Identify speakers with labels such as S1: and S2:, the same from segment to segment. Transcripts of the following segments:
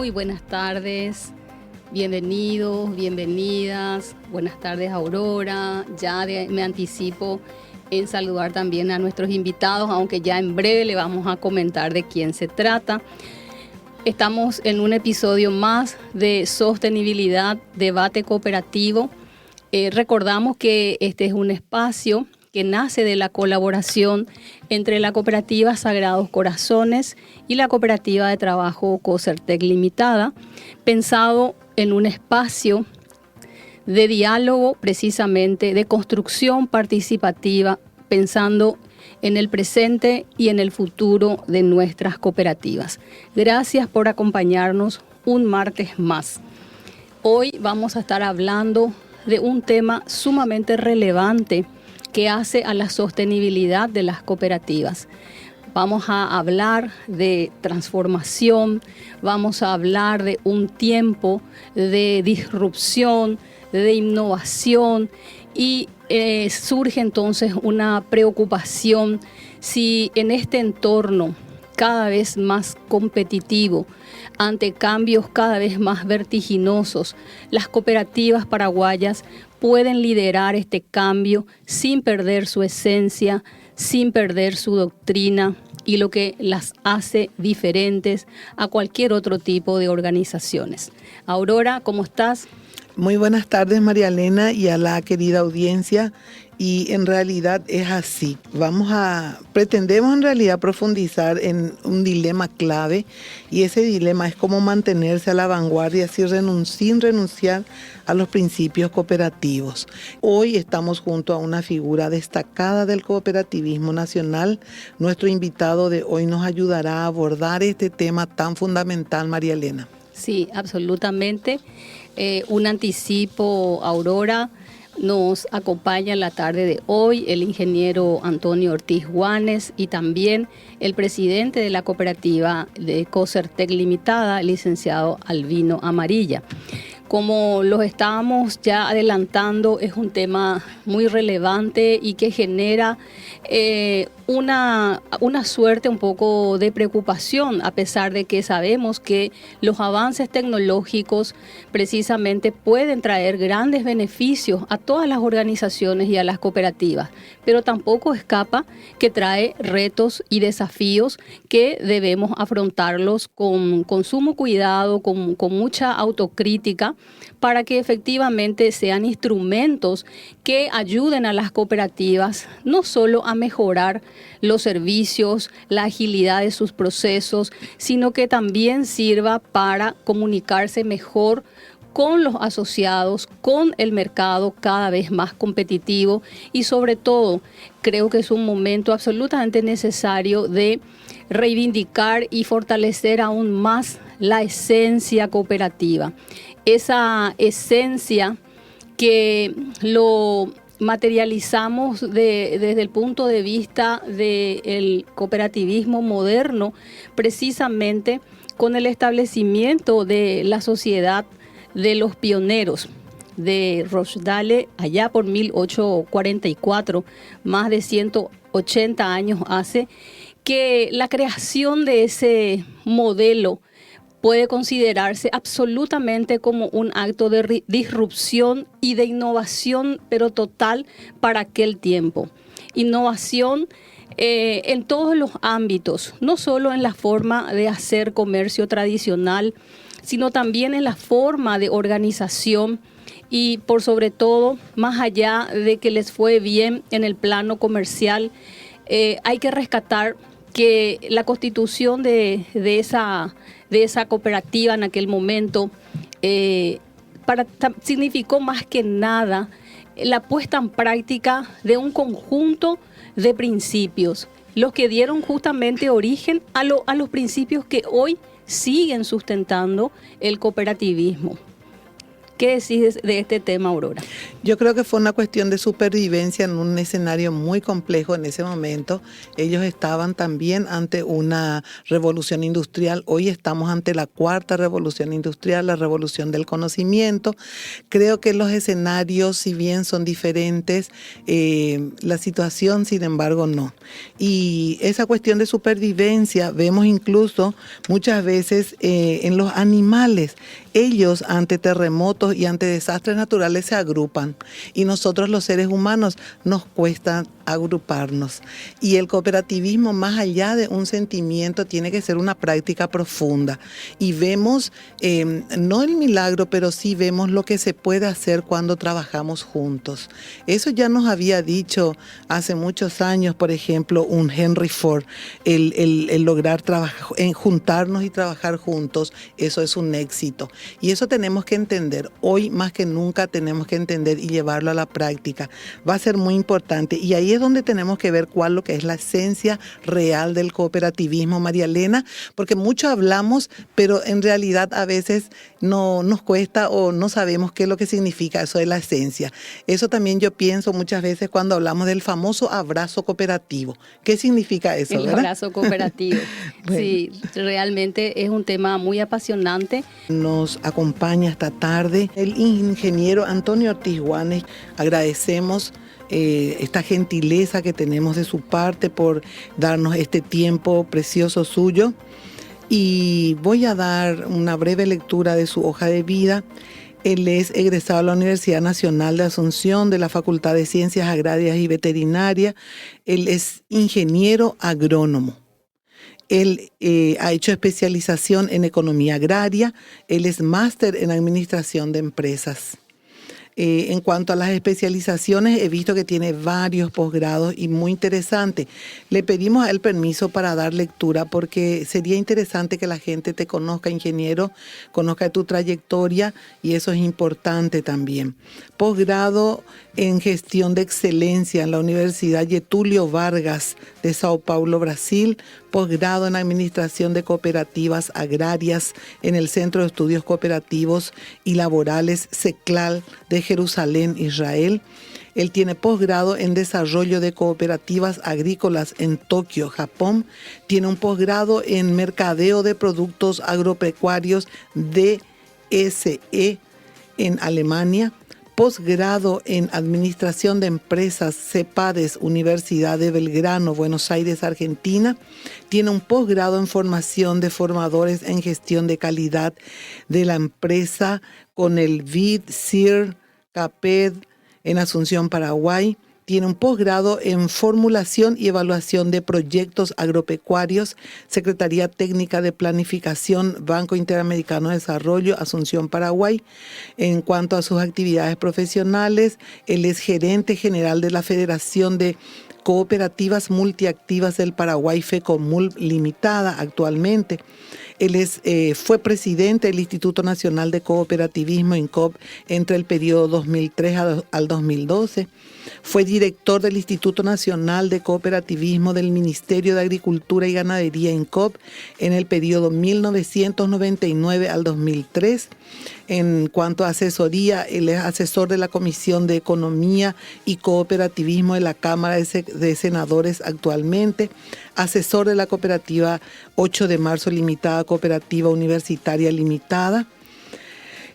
S1: Muy buenas tardes, bienvenidos, bienvenidas. Buenas tardes, Aurora. Me anticipo en saludar también a nuestros invitados, aunque ya en breve le vamos a comentar de quién se trata. Estamos en un episodio más de Sostenibilidad, Debate Cooperativo. Recordamos que este es un espacio que nace de la colaboración entre la cooperativa Sagrados Corazones y la cooperativa de trabajo Cocertec Limitada, pensado en un espacio de diálogo, precisamente de construcción participativa, pensando en el presente y en el futuro de nuestras cooperativas. Gracias por acompañarnos un martes más. Hoy vamos a estar hablando de un tema sumamente relevante que hace a la sostenibilidad de las cooperativas. Vamos a hablar de transformación, vamos a hablar de un tiempo de disrupción, de innovación y surge entonces una preocupación si en este entorno cada vez más competitivo, ante cambios cada vez más vertiginosos, las cooperativas paraguayas pueden liderar este cambio sin perder su esencia, sin perder su doctrina y lo que las hace diferentes a cualquier otro tipo de organizaciones. Aurora, ¿cómo estás?
S2: Muy buenas tardes, María Elena, y a la querida audiencia. Y en realidad es así. Pretendemos en realidad profundizar en un dilema clave, y ese dilema es cómo mantenerse a la vanguardia sin renunciar a los principios cooperativos. Hoy estamos junto a una figura destacada del cooperativismo nacional. Nuestro invitado de hoy nos ayudará a abordar este tema tan fundamental, María Elena.
S1: Sí, absolutamente. Un anticipo, Aurora. Nos acompaña en la tarde de hoy el ingeniero Antonio Ortiz Guanes y también el presidente de la cooperativa de Cocertec Limitada, el licenciado Albino Amarilla. Como los estábamos ya adelantando, es un tema muy relevante y que genera una suerte un poco de preocupación, a pesar de que sabemos que los avances tecnológicos precisamente pueden traer grandes beneficios a todas las organizaciones y a las cooperativas, pero tampoco escapa que trae retos y desafíos que debemos afrontarlos con sumo cuidado, con mucha autocrítica, para que efectivamente sean instrumentos que ayuden a las cooperativas no solo a mejorar los servicios, la agilidad de sus procesos, sino que también sirva para comunicarse mejor con los asociados, con el mercado cada vez más competitivo, y sobre todo creo que es un momento absolutamente necesario de reivindicar y fortalecer aún más la esencia cooperativa. Esa esencia que lo materializamos desde el punto de vista del cooperativismo moderno, precisamente con el establecimiento de la sociedad de los pioneros de Rochdale allá por 1844, más de 180 años hace, que la creación de ese modelo puede considerarse absolutamente como un acto de disrupción y de innovación, pero total para aquel tiempo. Innovación en todos los ámbitos, no solo en la forma de hacer comercio tradicional, sino también en la forma de organización y por sobre todo, más allá de que les fue bien en el plano comercial, hay que rescatar que la constitución de esa cooperativa en aquel momento significó más que nada la puesta en práctica de un conjunto de principios, los que dieron justamente origen a los principios que hoy siguen sustentando el cooperativismo. ¿Qué decís de este tema, Aurora?
S2: Yo creo que fue una cuestión de supervivencia en un escenario muy complejo en ese momento. Ellos estaban también ante una revolución industrial. Hoy estamos ante la cuarta revolución industrial, la revolución del conocimiento. Creo que los escenarios, si bien son diferentes, la situación, sin embargo, no. Y esa cuestión de supervivencia vemos incluso muchas veces en los animales. Ellos ante terremotos y ante desastres naturales se agrupan y nosotros los seres humanos nos cuesta agruparnos. Y el cooperativismo, más allá de un sentimiento, tiene que ser una práctica profunda. Y vemos, no el milagro, pero sí vemos lo que se puede hacer cuando trabajamos juntos. Eso ya nos había dicho hace muchos años, por ejemplo, un Henry Ford, el lograr juntarnos y trabajar juntos, eso es un éxito. Y eso tenemos que entender. Hoy más que nunca tenemos que entender y llevarlo a la práctica. Va a ser muy importante. Y ahí es donde tenemos que ver cuál lo que es la esencia real del cooperativismo, María Elena, porque mucho hablamos, pero en realidad a veces no nos cuesta o no sabemos qué es lo que significa eso de la esencia. Eso también yo pienso muchas veces cuando hablamos del famoso abrazo cooperativo. ¿Qué significa eso?
S1: El abrazo cooperativo. Bueno. Sí, realmente es un tema muy apasionante.
S2: Nos acompaña esta tarde el ingeniero Antonio Ortiz Guanes. Agradecemos esta gentileza que tenemos de su parte por darnos este tiempo precioso suyo. Y voy a dar una breve lectura de su hoja de vida. Él es egresado de la Universidad Nacional de Asunción, de la Facultad de Ciencias Agrarias y Veterinarias. Él es ingeniero agrónomo. Él ha hecho especialización en economía agraria. Él es máster en administración de empresas. En cuanto a las especializaciones, he visto que tiene varios posgrados y muy interesante. Le pedimos a él permiso para dar lectura porque sería interesante que la gente te conozca, ingeniero, conozca tu trayectoria y eso es importante también. Posgrado en gestión de excelencia en la Universidad Getúlio Vargas de Sao Paulo, Brasil. Posgrado en administración de cooperativas agrarias en el Centro de Estudios Cooperativos y Laborales CECLAL de Jerusalén, Israel. Él tiene posgrado en desarrollo de cooperativas agrícolas en Tokio, Japón. Tiene un posgrado en mercadeo de productos agropecuarios DSE en Alemania. Posgrado en Administración de Empresas CEPADES, Universidad de Belgrano, Buenos Aires, Argentina. Tiene un posgrado en formación de formadores en gestión de calidad de la empresa con el VID, CIR, CAPED en Asunción, Paraguay. Tiene un posgrado en formulación y evaluación de proyectos agropecuarios, Secretaría Técnica de Planificación, Banco Interamericano de Desarrollo, Asunción, Paraguay. En cuanto a sus actividades profesionales, él es gerente general de la Federación de Cooperativas Multiactivas del Paraguay, FECOMUL Limitada, actualmente. Él fue presidente del Instituto Nacional de Cooperativismo, INCOP, entre el periodo 2003 al 2012. Fue director del Instituto Nacional de Cooperativismo del Ministerio de Agricultura y Ganadería, INCOP, en el periodo 1999 al 2003. En cuanto a asesoría, él es asesor de la Comisión de Economía y Cooperativismo de la Cámara de Senadores actualmente, asesor de la cooperativa 8 de Marzo Limitada, Cooperativa Universitaria Limitada.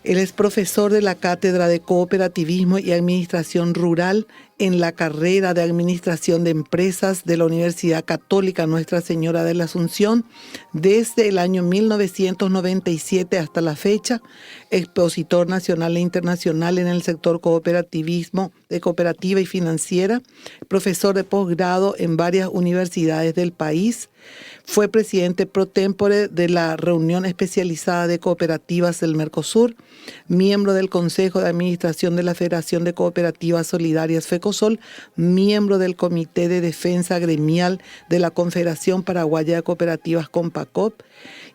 S2: Él es profesor de la Cátedra de Cooperativismo y Administración Rural en la carrera de Administración de Empresas de la Universidad Católica Nuestra Señora de la Asunción desde el año 1997 hasta la fecha, expositor nacional e internacional en el sector cooperativismo, de cooperativa y financiera, profesor de posgrado en varias universidades del país. Fue presidente pro tempore de la Reunión Especializada de Cooperativas del Mercosur, miembro del Consejo de Administración de la Federación de Cooperativas Solidarias FECOSOL, miembro del Comité de Defensa Gremial de la Confederación Paraguaya de Cooperativas COMPACOP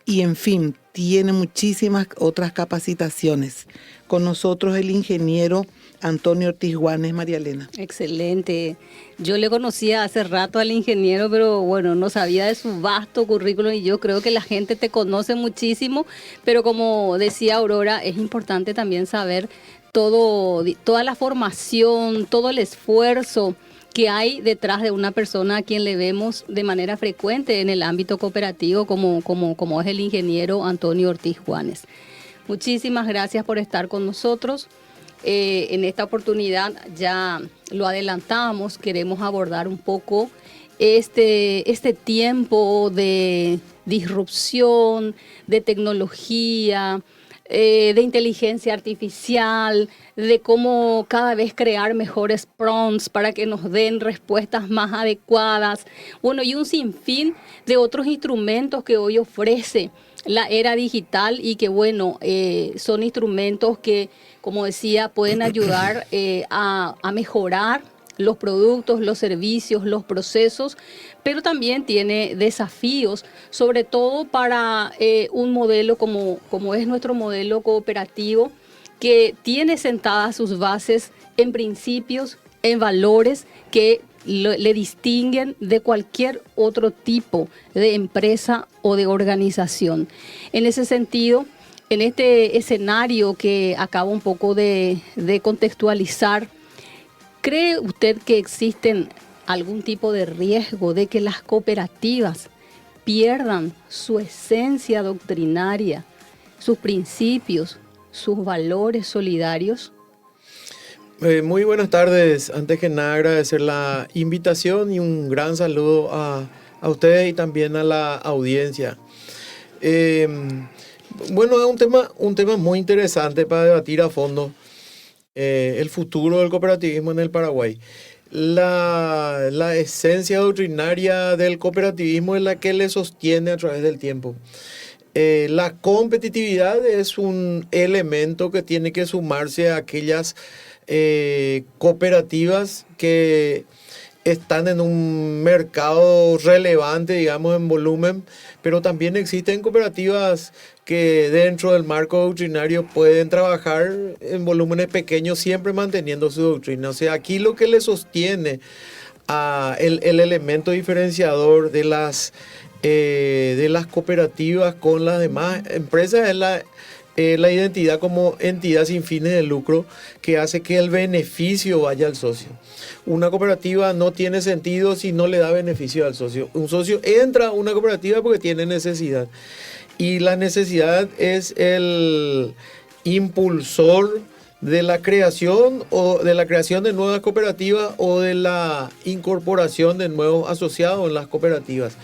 S2: y, en fin, tiene muchísimas otras capacitaciones. Con nosotros el ingeniero Antonio Ortiz Juanes, María Elena.
S1: Excelente. Yo le conocía hace rato al ingeniero, pero bueno, no sabía de su vasto currículum y yo creo que la gente te conoce muchísimo, pero como decía Aurora, es importante también saber toda la formación, todo el esfuerzo que hay detrás de una persona a quien le vemos de manera frecuente en el ámbito cooperativo, como es el ingeniero Antonio Ortiz Juanes. Muchísimas gracias por estar con nosotros. En esta oportunidad ya lo adelantamos, queremos abordar un poco este tiempo de disrupción, de tecnología, de inteligencia artificial, de cómo cada vez crear mejores prompts para que nos den respuestas más adecuadas. Bueno, y un sinfín de otros instrumentos que hoy ofrece la era digital y que, bueno, son instrumentos que, como decía, pueden ayudar a mejorar los productos, los servicios, los procesos, pero también tiene desafíos, sobre todo para un modelo como es nuestro modelo cooperativo, que tiene sentadas sus bases en principios, en valores que le distinguen de cualquier otro tipo de empresa o de organización. En ese sentido, en este escenario que acabo un poco de contextualizar, ¿cree usted que existen algún tipo de riesgo de que las cooperativas pierdan su esencia doctrinaria, sus principios, sus valores solidarios?
S3: Muy buenas tardes. Antes que nada, agradecer la invitación y un gran saludo a ustedes y también a la audiencia. Bueno, es un tema muy interesante para debatir a fondo. El futuro del cooperativismo en el Paraguay. La esencia doctrinaria del cooperativismo es la que le sostiene a través del tiempo. La competitividad es un elemento que tiene que sumarse a aquellas cooperativas que están en un mercado relevante, digamos, en volumen, pero también existen cooperativas que dentro del marco doctrinario pueden trabajar en volúmenes pequeños, siempre manteniendo su doctrina. O sea, aquí lo que le sostiene el elemento diferenciador de las cooperativas con las demás empresas es la identidad como entidad sin fines de lucro que hace que el beneficio vaya al socio. Una cooperativa no tiene sentido si no le da beneficio al socio. Un socio entra a una cooperativa porque tiene necesidad. Y la necesidad es el impulsor de la creación de nuevas cooperativas o de la incorporación de nuevos asociados en las cooperativas.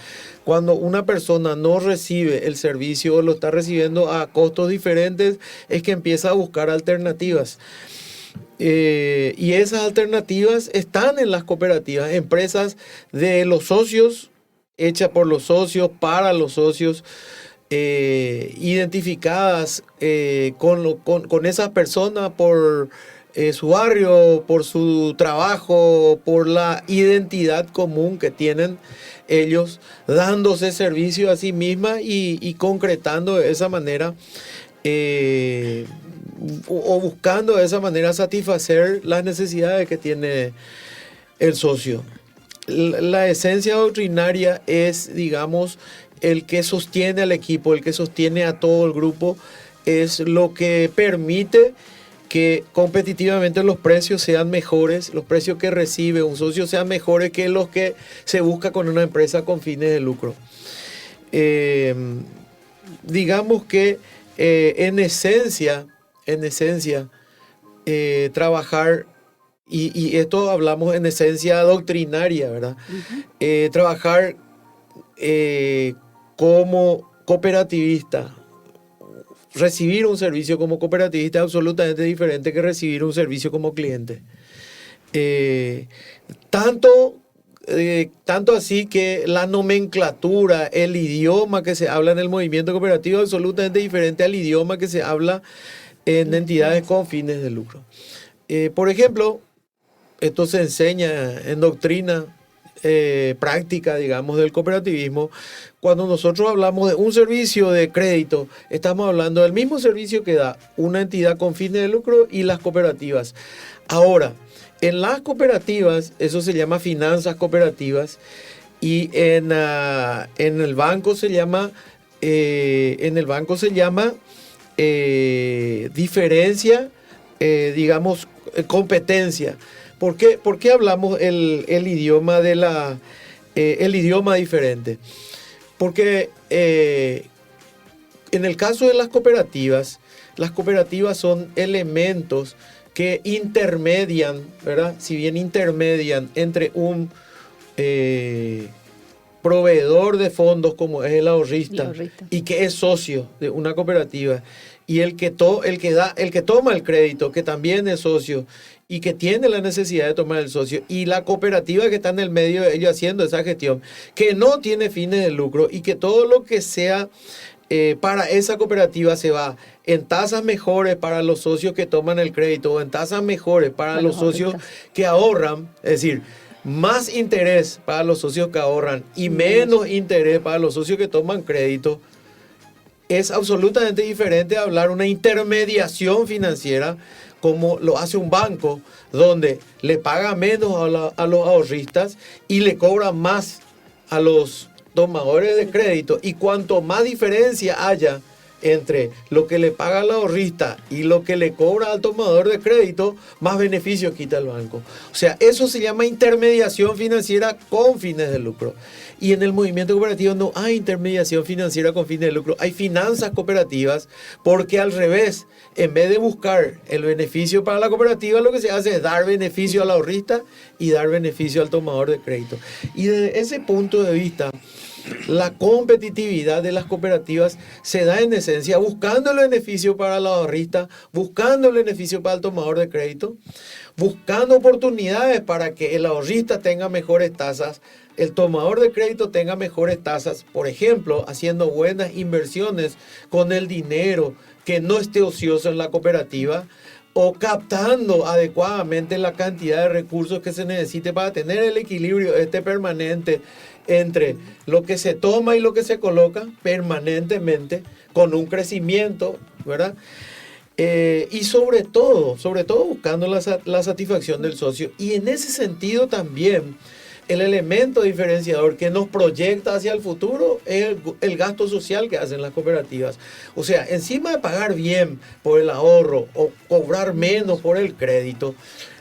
S3: Cuando una persona no recibe el servicio o lo está recibiendo a costos diferentes, es que empieza a buscar alternativas. Y esas alternativas están en las cooperativas, empresas de los socios, hechas por los socios, para los socios, identificadas con esas personas por su barrio, por su trabajo, por la identidad común que tienen ellos, dándose servicio a sí mismas y concretando de esa manera o buscando de esa manera satisfacer las necesidades que tiene el socio. La esencia doctrinaria es, digamos, el que sostiene al equipo, el que sostiene a todo el grupo, es lo que permite que competitivamente los precios sean mejores, los precios que recibe un socio sean mejores que los que se busca con una empresa con fines de lucro. Digamos que en esencia, trabajar, y esto hablamos en esencia doctrinaria, ¿verdad? Uh-huh. Trabajar como cooperativista, recibir un servicio como cooperativista es absolutamente diferente que recibir un servicio como cliente. Tanto así que la nomenclatura, el idioma que se habla en el movimiento cooperativo es absolutamente diferente al idioma que se habla en entidades con fines de lucro. Por ejemplo, esto se enseña en doctrina práctica, digamos, del cooperativismo. Cuando nosotros hablamos de un servicio de crédito, estamos hablando del mismo servicio que da una entidad con fines de lucro y las cooperativas. Ahora, en las cooperativas, eso se llama finanzas cooperativas, y en el banco se llama diferencia, digamos, competencia. ¿Por qué hablamos el idioma el idioma diferente? Porque en el caso de las cooperativas son elementos que intermedian, ¿verdad? Si bien intermedian entre un proveedor de fondos como es el ahorrista y que es socio de una cooperativa, y el que toma el crédito, que también es socio y que tiene la necesidad de tomar el socio, y la cooperativa que está en el medio de ellos haciendo esa gestión, que no tiene fines de lucro, y que todo lo que sea para esa cooperativa se va en tasas mejores para los socios que toman el crédito, o en tasas mejores para los socios que ahorran, es decir, más interés para los socios que ahorran y menos interés para los socios que toman crédito. Es absolutamente diferente a hablar una intermediación financiera como lo hace un banco, donde le paga menos a los ahorristas y le cobra más a los tomadores de crédito. Y cuanto más diferencia haya entre lo que le paga al ahorrista y lo que le cobra al tomador de crédito, más beneficios quita el banco. O sea, eso se llama intermediación financiera con fines de lucro. Y en el movimiento cooperativo no hay intermediación financiera con fines de lucro, hay finanzas cooperativas, porque al revés, en vez de buscar el beneficio para la cooperativa, lo que se hace es dar beneficio al ahorrista y dar beneficio al tomador de crédito. Y desde ese punto de vista, la competitividad de las cooperativas se da en esencia buscando el beneficio para el ahorrista, buscando el beneficio para el tomador de crédito, buscando oportunidades para que el ahorrista tenga mejores tasas, el tomador de crédito tenga mejores tasas, por ejemplo, haciendo buenas inversiones con el dinero que no esté ocioso en la cooperativa, o captando adecuadamente la cantidad de recursos que se necesite para tener el equilibrio permanente entre lo que se toma y lo que se coloca permanentemente, con un crecimiento, ¿verdad? Y sobre todo buscando la satisfacción del socio. Y en ese sentido también el elemento diferenciador que nos proyecta hacia el futuro es el gasto social que hacen las cooperativas. O sea, encima de pagar bien por el ahorro o cobrar menos por el crédito,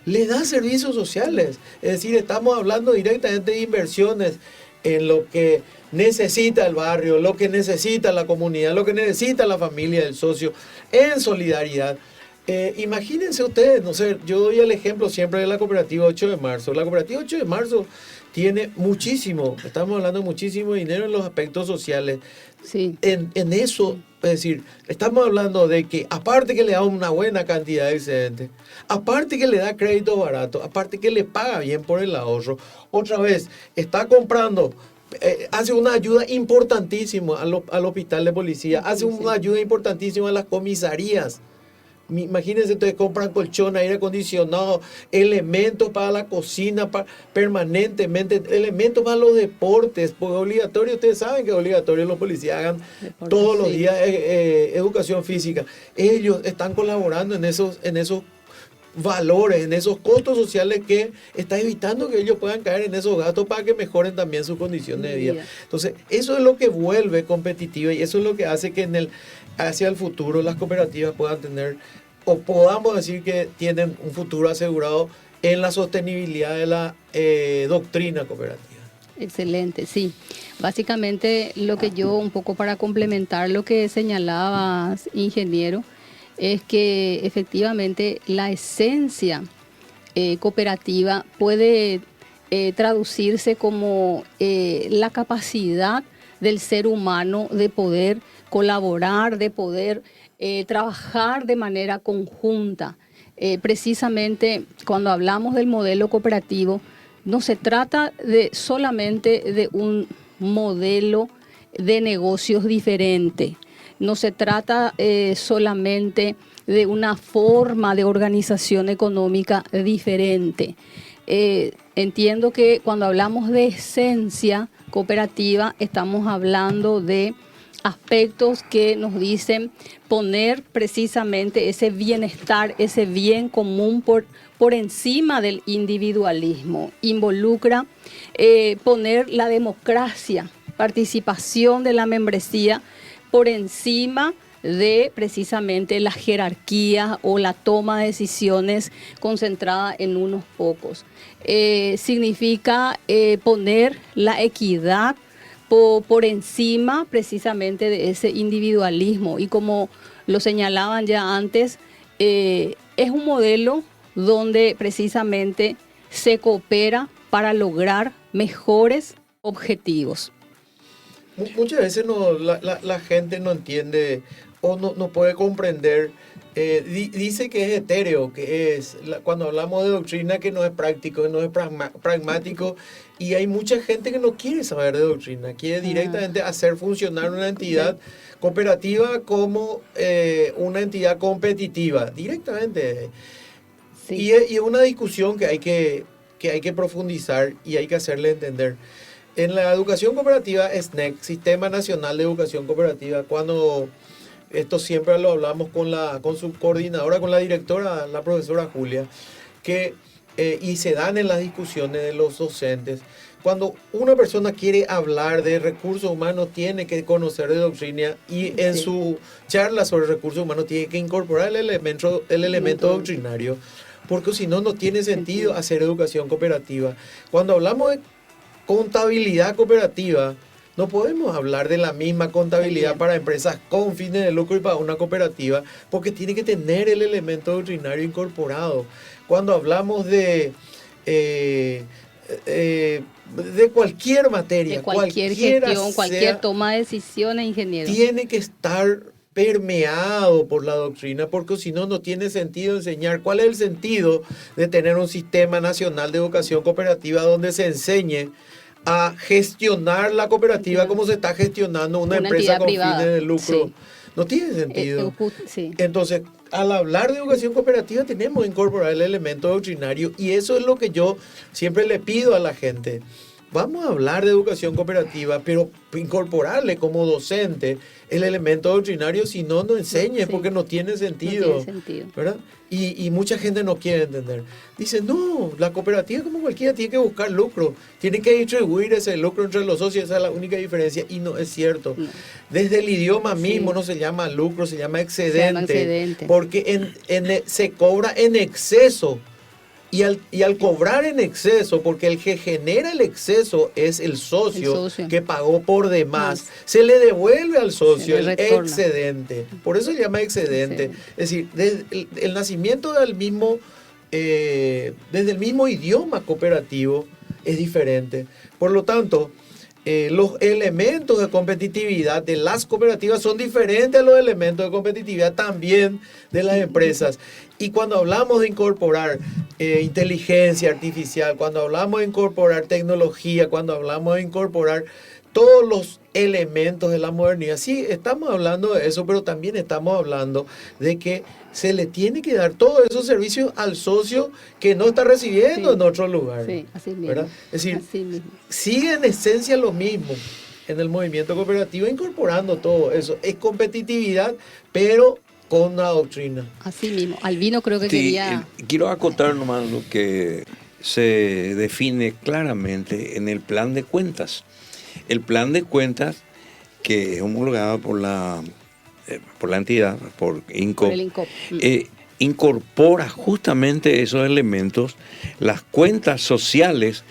S3: le da servicios sociales. Es decir, estamos hablando directamente de inversiones en lo que necesita el barrio, lo que necesita la comunidad, lo que necesita la familia del socio, en solidaridad. Imagínense ustedes, no sé, yo doy el ejemplo siempre de la cooperativa 8 de marzo. La cooperativa 8 de marzo tiene muchísimo, estamos hablando de muchísimo dinero en los aspectos sociales.
S1: Sí.
S3: En eso, es decir, estamos hablando de que aparte que le da una buena cantidad de excedentes, aparte que le da crédito barato, aparte que le paga bien por el ahorro, otra vez está comprando, hace una ayuda importantísima al hospital de policía, hace una ayuda importantísima a las comisarías. Imagínense, entonces compran colchón, aire acondicionado, elementos para la cocina permanentemente, elementos para los deportes, porque obligatorio, ustedes saben que es obligatorio los policías hagan deportes, todos los días educación física. Ellos están colaborando en esos valores, en esos costos sociales que está evitando que ellos puedan caer en esos gastos para que mejoren también su condición de vida. Entonces, eso es lo que vuelve competitiva y eso es lo que hace que hacia el futuro las cooperativas puedan tener, o podamos decir que tienen un futuro asegurado en la sostenibilidad de la doctrina cooperativa.
S1: Excelente, sí. Básicamente lo que yo, un poco para complementar lo que señalabas, ingeniero, es que efectivamente la esencia cooperativa puede traducirse como la capacidad del ser humano de poder colaborar, de poder trabajar de manera conjunta. Precisamente cuando hablamos del modelo cooperativo, no se trata solamente de un modelo de negocios diferente. No se trata solamente de una forma de organización económica diferente. entiendo que cuando hablamos de esencia cooperativa estamos hablando de aspectos que nos dicen poner precisamente ese bienestar, ese bien común por encima del individualismo. Involucra poner la democracia, participación de la membresía por encima de precisamente la jerarquía o la toma de decisiones concentrada en unos pocos. Significa poner la equidad por encima precisamente de ese individualismo, y como lo señalaban ya antes, es un modelo donde precisamente se coopera para lograr mejores objetivos.
S3: Muchas veces la gente no entiende o no puede comprender. Dice que es etéreo, cuando hablamos de doctrina, que no es práctico, que no es pragmático, y hay mucha gente que no quiere saber de doctrina, quiere directamente hacer funcionar una entidad cooperativa como una entidad competitiva, directamente. Sí. Y es una discusión que hay que profundizar y hay que hacerle entender. En la educación cooperativa, SNEC, Sistema Nacional de Educación Cooperativa, cuando esto siempre lo hablamos con su coordinadora, con la directora, la profesora Julia, y se dan en las discusiones de los docentes. Cuando una persona quiere hablar de recursos humanos, tiene que conocer de doctrina, y en su charla sobre recursos humanos tiene que incorporar el elemento doctrinario, porque si no, no tiene sentido hacer educación cooperativa. Cuando hablamos de contabilidad cooperativa, no podemos hablar de la misma contabilidad para empresas con fines de lucro y para una cooperativa, porque tiene que tener el elemento doctrinario incorporado. Cuando hablamos de cualquier materia,
S1: de cualquier gestión, cualquier toma de decisiones, ingeniero,
S3: tiene que estar permeado por la doctrina, porque si no, no tiene sentido enseñar. ¿Cuál es el sentido de tener un sistema nacional de educación cooperativa donde se enseñe a gestionar la cooperativa como se está gestionando una empresa con fines de lucro? Sí. No tiene sentido.
S1: Sí.
S3: Entonces, al hablar de educación cooperativa tenemos que incorporar el elemento doctrinario, y eso es lo que yo siempre le pido a la gente. Vamos a hablar de educación cooperativa, pero incorporarle como docente el elemento doctrinario, si no, no enseñes, porque no tiene sentido.
S1: No tiene sentido.
S3: ¿Verdad? Y mucha gente no quiere entender. Dice, no, la cooperativa como cualquiera tiene que buscar lucro, tiene que distribuir ese lucro entre los socios, esa es la única diferencia, y no es cierto. No. Desde el idioma mismo no se llama lucro, se llama excedente, porque se cobra en exceso. Y al cobrar en exceso, porque el que genera el exceso es el socio que pagó por demás, se le devuelve al socio el excedente. Por eso se llama excedente. Es decir, desde el nacimiento desde el mismo idioma cooperativo es diferente. Por lo tanto, los elementos de competitividad de las cooperativas son diferentes a los elementos de competitividad también de las empresas. Y cuando hablamos de incorporar inteligencia artificial, cuando hablamos de incorporar tecnología, cuando hablamos de incorporar todos los elementos de la modernidad, sí, estamos hablando de eso, pero también estamos hablando de que se le tiene que dar todos esos servicios al socio que no está recibiendo en otro lugar.
S1: Sí, así mismo.
S3: ¿Verdad? Es decir, sigue en esencia lo mismo en el movimiento cooperativo, incorporando todo eso. Es competitividad, pero con una doctrina.
S1: Así mismo. Albino creo que quería...
S4: Quiero acotar nomás lo que se define claramente en el plan de cuentas. El plan de cuentas, que es homologado por la entidad, por INCOP,
S1: por el INCOP.
S4: Incorpora justamente esos elementos, las cuentas sociales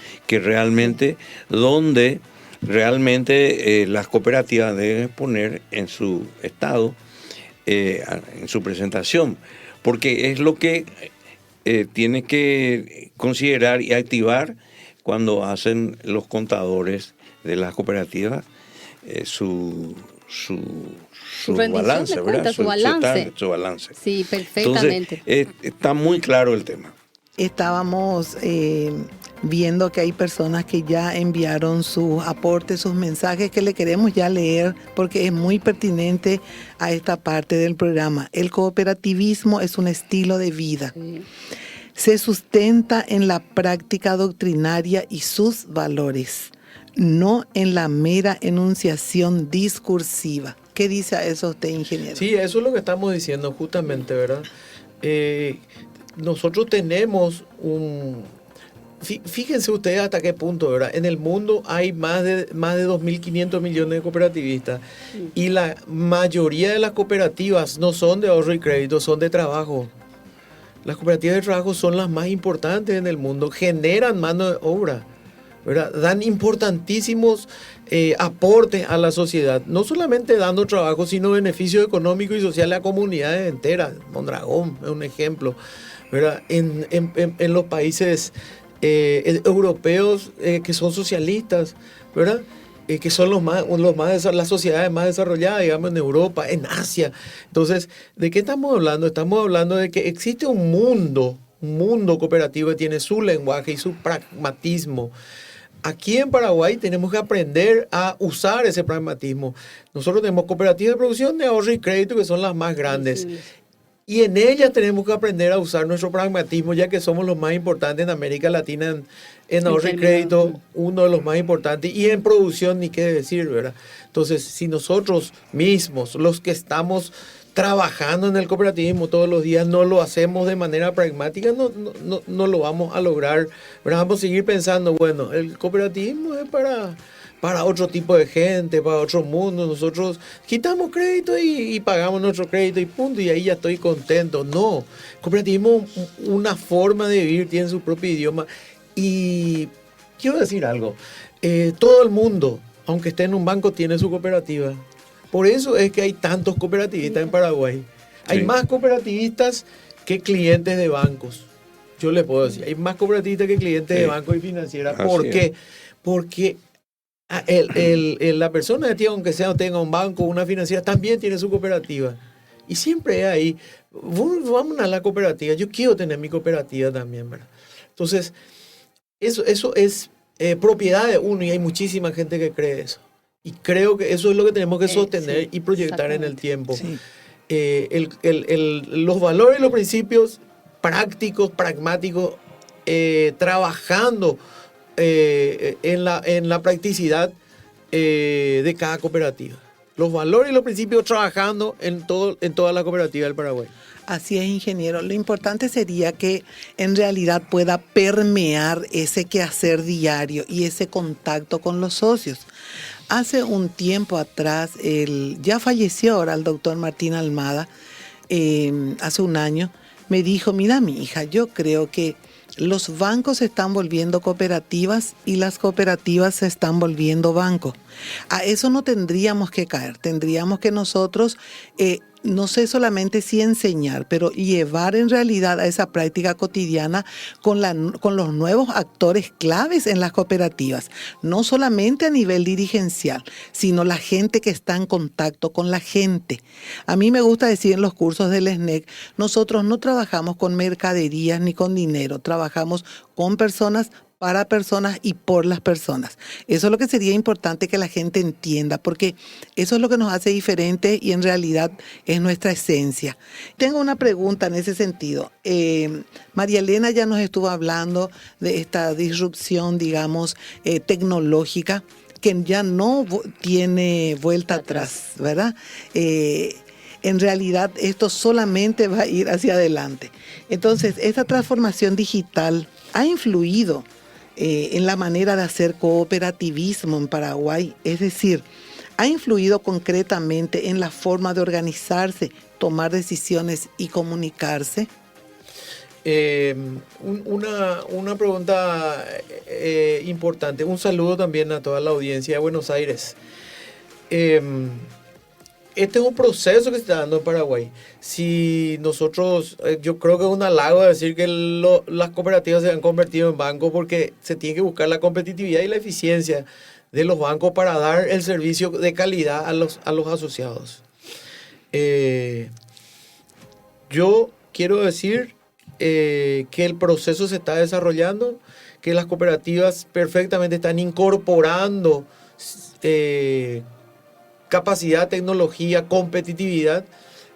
S4: donde realmente las cooperativas deben poner en su estado, en su presentación, porque es lo que tiene que considerar y activar cuando hacen los contadores de las cooperativas su balance, ¿verdad? Su balance.
S1: Sí, perfectamente.
S4: Entonces, está muy claro el tema.
S2: Estábamos viendo que hay personas que ya enviaron sus aportes, sus mensajes, que le queremos ya leer porque es muy pertinente a esta parte del programa. El cooperativismo es un estilo de vida. Sí. se sustenta en la práctica doctrinaria y sus valores, no en la mera enunciación discursiva. ¿Qué dice a eso usted, ingeniero?
S3: Sí, eso es lo que estamos diciendo justamente, ¿verdad? Nosotros tenemos fíjense ustedes hasta qué punto, ¿verdad? En el mundo hay más de 2.500 millones de cooperativistas y la mayoría de las cooperativas no son de ahorro y crédito, son de trabajo. Las cooperativas de trabajo son las más importantes en el mundo, generan mano de obra, ¿verdad? Dan importantísimos aportes a la sociedad, no solamente dando trabajo, sino beneficios económicos y sociales a comunidades enteras. Mondragón es un ejemplo, ¿verdad? En los países europeos que son socialistas, ¿verdad? Que son las sociedades más desarrolladas, digamos, en Europa, en Asia. Entonces, ¿de qué estamos hablando? Estamos hablando de que existe un mundo cooperativo que tiene su lenguaje y su pragmatismo. Aquí en Paraguay tenemos que aprender a usar ese pragmatismo. Nosotros tenemos cooperativas de producción de ahorro y crédito que son las más grandes. Y en ellas tenemos que aprender a usar nuestro pragmatismo, ya que somos los más importantes en América Latina en ahorro y crédito, uno de los más importantes, y en producción ni qué decir, ¿verdad? Entonces, si nosotros mismos, los que estamos trabajando en el cooperativismo todos los días, no lo hacemos de manera pragmática, no lo vamos a lograr, ¿verdad? Vamos a seguir pensando, bueno, el cooperativismo es para otro tipo de gente, para otro mundo. Nosotros quitamos crédito y pagamos nuestro crédito y punto, y ahí ya estoy contento. No, el cooperativismo es una forma de vivir, tiene su propio idioma. Y quiero decir algo, todo el mundo, aunque esté en un banco, tiene su cooperativa. Por eso es que hay tantos cooperativistas en Paraguay. Hay más cooperativistas que clientes de bancos. Yo le puedo decir, hay más cooperativistas que clientes de bancos y financieras. ¿Por qué? Porque la persona, aunque sea tenga un banco o una financiera, también tiene su cooperativa. Y siempre es ahí, vamos a la cooperativa, yo quiero tener mi cooperativa también, ¿verdad? Entonces, eso es propiedad de uno y hay muchísima gente que cree eso. Y creo que eso es lo que tenemos que sostener y proyectar en el tiempo. Sí. Los valores y los principios prácticos, pragmáticos, trabajando en la practicidad de cada cooperativa. Los valores y los principios trabajando en toda la cooperativa del Paraguay.
S2: Así es, ingeniero. Lo importante sería que en realidad pueda permear ese quehacer diario y ese contacto con los socios. Hace un tiempo atrás, ya falleció ahora el doctor Martín Almada, hace un año, me dijo, mira mi hija, yo creo que los bancos se están volviendo cooperativas y las cooperativas se están volviendo bancos. A eso no tendríamos que caer, tendríamos que nosotros, no sé solamente si enseñar, pero llevar en realidad a esa práctica cotidiana con los nuevos actores claves en las cooperativas, no solamente a nivel dirigencial, sino la gente que está en contacto con la gente. A mí me gusta decir en los cursos del SNEC, nosotros no trabajamos con mercaderías ni con dinero, trabajamos con personas, para personas y por las personas. Eso es lo que sería importante que la gente entienda, porque eso es lo que nos hace diferentes y en realidad es nuestra esencia. Tengo una pregunta en ese sentido. María Elena ya nos estuvo hablando de esta disrupción, digamos, tecnológica, que ya no tiene vuelta atrás, ¿verdad? En realidad esto solamente va a ir hacia adelante. Entonces, esta transformación digital ha influido en la manera de hacer cooperativismo en Paraguay, es decir, ha influido concretamente en la forma de organizarse, tomar decisiones y comunicarse.
S3: Una pregunta importante, un saludo también a toda la audiencia de Buenos Aires. Este es un proceso que se está dando en Paraguay. Si nosotros, yo creo que es un halago decir que las cooperativas se han convertido en bancos porque se tiene que buscar la competitividad y la eficiencia de los bancos para dar el servicio de calidad a los asociados. Yo quiero decir que el proceso se está desarrollando, que las cooperativas perfectamente están incorporando capacidad, tecnología, competitividad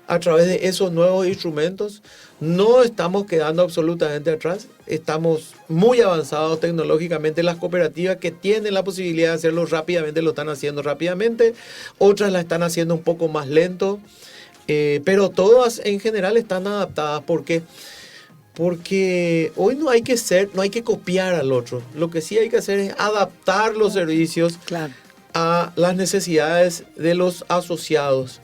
S3: a través de esos nuevos instrumentos. No estamos quedando absolutamente atrás, estamos muy avanzados tecnológicamente. Las cooperativas que tienen la posibilidad de hacerlo rápidamente lo están haciendo rápidamente, otras la están haciendo un poco más lento, pero todas en general están adaptadas. ¿Por qué? Porque hoy no hay que copiar al otro. Lo que sí hay que hacer es adaptar los servicios a las necesidades de los asociados.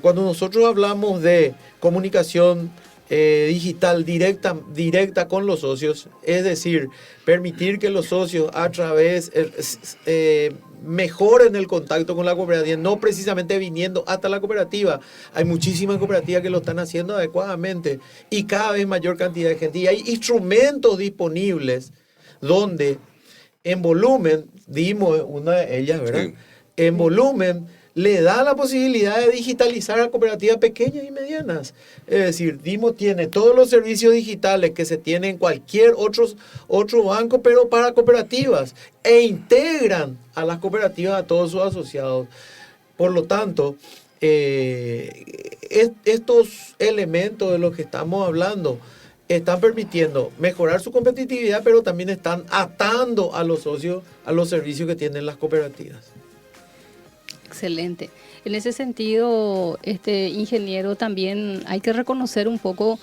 S3: Cuando nosotros hablamos de comunicación digital directa con los socios, es decir, permitir que los socios a través mejoren el contacto con la cooperativa, no precisamente viniendo hasta la cooperativa. Hay muchísimas cooperativas que lo están haciendo adecuadamente y cada vez mayor cantidad de gente. Y hay instrumentos disponibles donde en volumen, dimos una de ellas, ¿verdad? Sí. En volumen le da la posibilidad de digitalizar a cooperativas pequeñas y medianas. Es decir, DIMO tiene todos los servicios digitales que se tienen en cualquier otro banco, pero para cooperativas, e integran a las cooperativas a todos sus asociados. Por lo tanto, estos elementos de los que estamos hablando están permitiendo mejorar su competitividad, pero también están atando a los socios a los servicios que tienen las cooperativas.
S1: Excelente. En ese sentido, ingeniero, también hay que reconocer un poco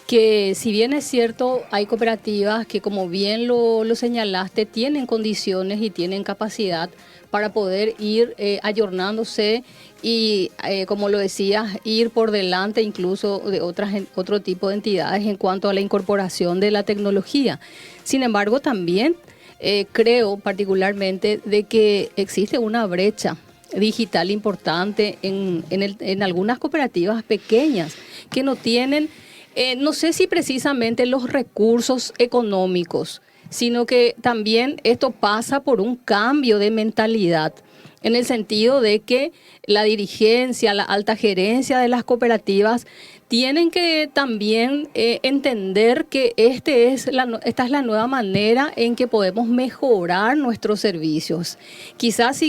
S1: que si bien es cierto, hay cooperativas que, como bien lo señalaste, tienen condiciones y tienen capacidad para poder ir ayornándose y, como lo decías, ir por delante incluso de otro tipo de entidades en cuanto a la incorporación de la tecnología. Sin embargo, también creo particularmente de que existe una brecha digital importante en algunas cooperativas pequeñas que no tienen, no sé si precisamente los recursos económicos, sino que también esto pasa por un cambio de mentalidad, en el sentido de que la dirigencia, la alta gerencia de las cooperativas tienen que también entender que esta es la nueva manera en que podemos mejorar nuestros servicios. Quizás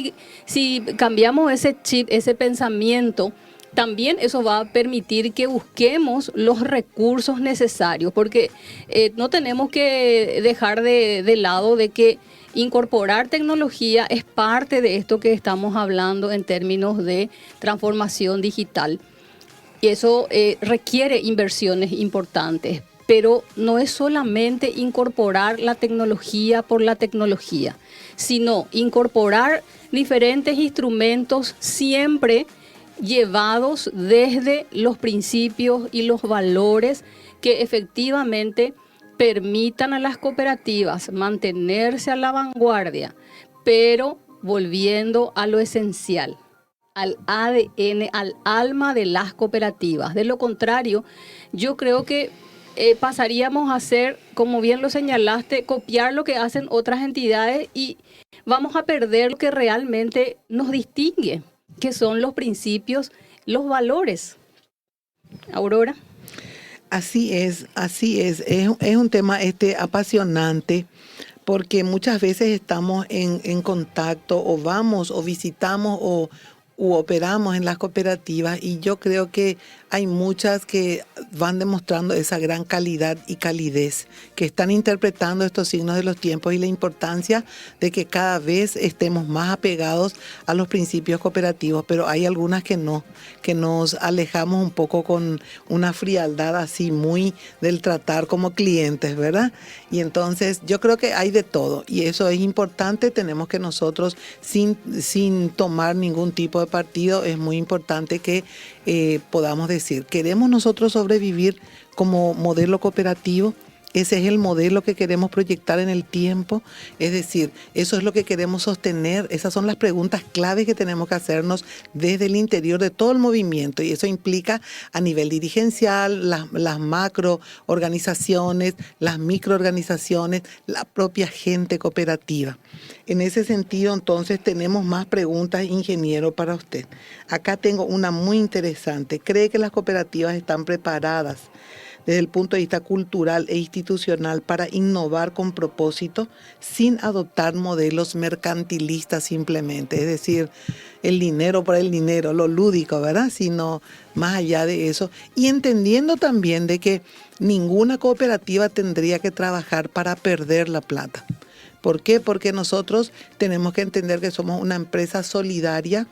S1: si cambiamos ese chip, ese pensamiento, también eso va a permitir que busquemos los recursos necesarios, porque no tenemos que dejar de lado de que incorporar tecnología es parte de esto que estamos hablando en términos de transformación digital. Y eso requiere inversiones importantes, pero no es solamente incorporar la tecnología por la tecnología, sino incorporar diferentes instrumentos siempre llevados desde los principios y los valores que efectivamente permitan a las cooperativas mantenerse a la vanguardia, pero volviendo a lo esencial, al ADN, al alma de las cooperativas. De lo contrario, yo creo que pasaríamos a hacer, como bien lo señalaste, copiar lo que hacen otras entidades y vamos a perder lo que realmente nos distingue, que son los principios, los valores. Aurora.
S2: Así es. Es un tema apasionante, porque muchas veces estamos en contacto o vamos o visitamos u operamos en las cooperativas, y yo creo que hay muchas que van demostrando esa gran calidad y calidez, que están interpretando estos signos de los tiempos y la importancia de que cada vez estemos más apegados a los principios cooperativos, pero hay algunas que no, que nos alejamos un poco con una frialdad así muy del tratar como clientes, ¿verdad? Y entonces yo creo que hay de todo, y eso es importante. Tenemos que nosotros, sin tomar ningún tipo de partido, es muy importante que podamos decir, ¿queremos nosotros sobrevivir como modelo cooperativo? Ese es el modelo que queremos proyectar en el tiempo. Es decir, eso es lo que queremos sostener. Esas son las preguntas claves que tenemos que hacernos desde el interior de todo el movimiento. Y eso implica a nivel dirigencial, las macro organizaciones, las microorganizaciones, la propia gente cooperativa. En ese sentido, entonces, tenemos más preguntas, ingeniero, para usted. Acá tengo una muy interesante. ¿Cree que las cooperativas están preparadas desde el punto de vista cultural e institucional para innovar con propósito sin adoptar modelos mercantilistas simplemente? Es decir, el dinero por el dinero, lo lúdico, ¿verdad? Sino más allá de eso. Y entendiendo también de que ninguna cooperativa tendría que trabajar para perder la plata. ¿Por qué? Porque nosotros tenemos que entender que somos una empresa solidaria,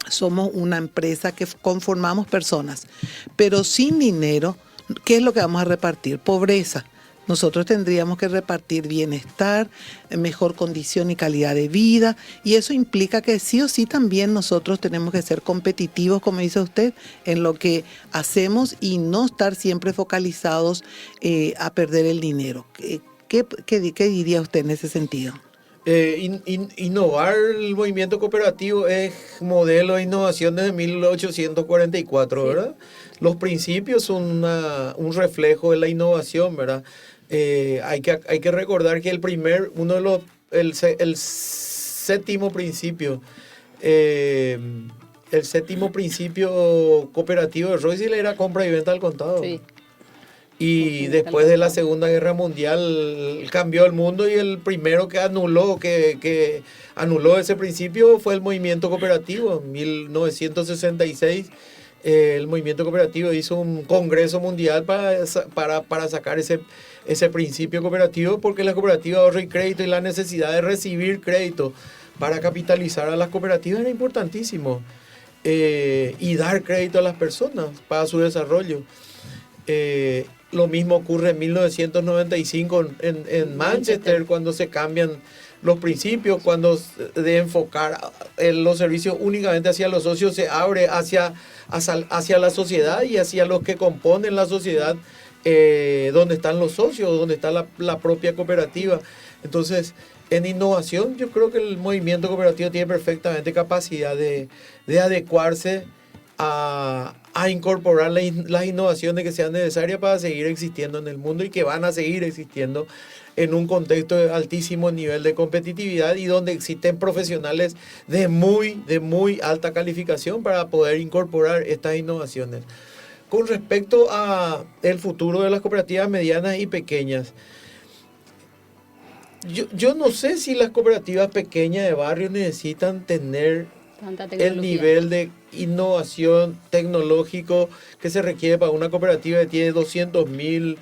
S2: somos una empresa que conformamos personas, pero sin dinero, ¿qué es lo que vamos a repartir? Pobreza. Nosotros tendríamos que repartir bienestar, mejor condición y calidad de vida, y eso implica que sí o sí también nosotros tenemos que ser competitivos, como dice usted, en lo que hacemos y no estar siempre focalizados a perder el dinero. ¿Qué diría usted en ese sentido?
S3: Innovar el movimiento cooperativo es modelo de innovación desde 1844, ¿verdad? Los principios son un reflejo de la innovación, ¿verdad? Hay que recordar que el séptimo principio, cooperativo de Royce era compra y venta al contado.
S1: Sí.
S3: Y después de la Segunda Guerra Mundial cambió el mundo, y el primero que anuló ese principio fue el movimiento cooperativo. En 1966 el movimiento cooperativo hizo un congreso mundial para sacar ese principio cooperativo, porque la cooperativa de ahorro y crédito y la necesidad de recibir crédito para capitalizar a las cooperativas era importantísimo, y dar crédito a las personas para su desarrollo. Lo mismo ocurre en 1995 en Manchester, cuando se cambian los principios, cuando de enfocar los servicios únicamente hacia los socios, se abre hacia la sociedad y hacia los que componen la sociedad, donde están los socios, donde está la propia cooperativa. Entonces, en innovación, yo creo que el movimiento cooperativo tiene perfectamente capacidad de adecuarse a incorporar las innovaciones que sean necesarias para seguir existiendo en el mundo, y que van a seguir existiendo en un contexto de altísimo nivel de competitividad, y donde existen profesionales de muy alta calificación para poder incorporar estas innovaciones. Con respecto a el futuro de las cooperativas medianas y pequeñas, yo no sé si las cooperativas pequeñas de barrio necesitan tener el nivel de innovación tecnológico que se requiere para una cooperativa que tiene 200.000,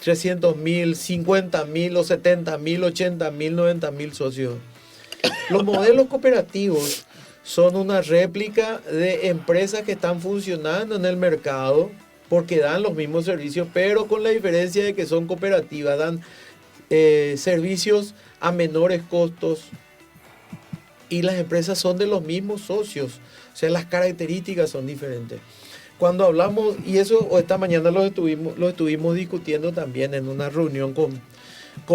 S3: 300.000, 50.000 o 70.000, 80.000, 90.000 socios. Los modelos cooperativos son una réplica de empresas que están funcionando en el mercado, porque dan los mismos servicios, pero con la diferencia de que son cooperativas, dan servicios a menores costos, y las empresas son de los mismos socios. O sea, las características son diferentes. Cuando hablamos, y eso esta mañana lo estuvimos discutiendo también en una reunión con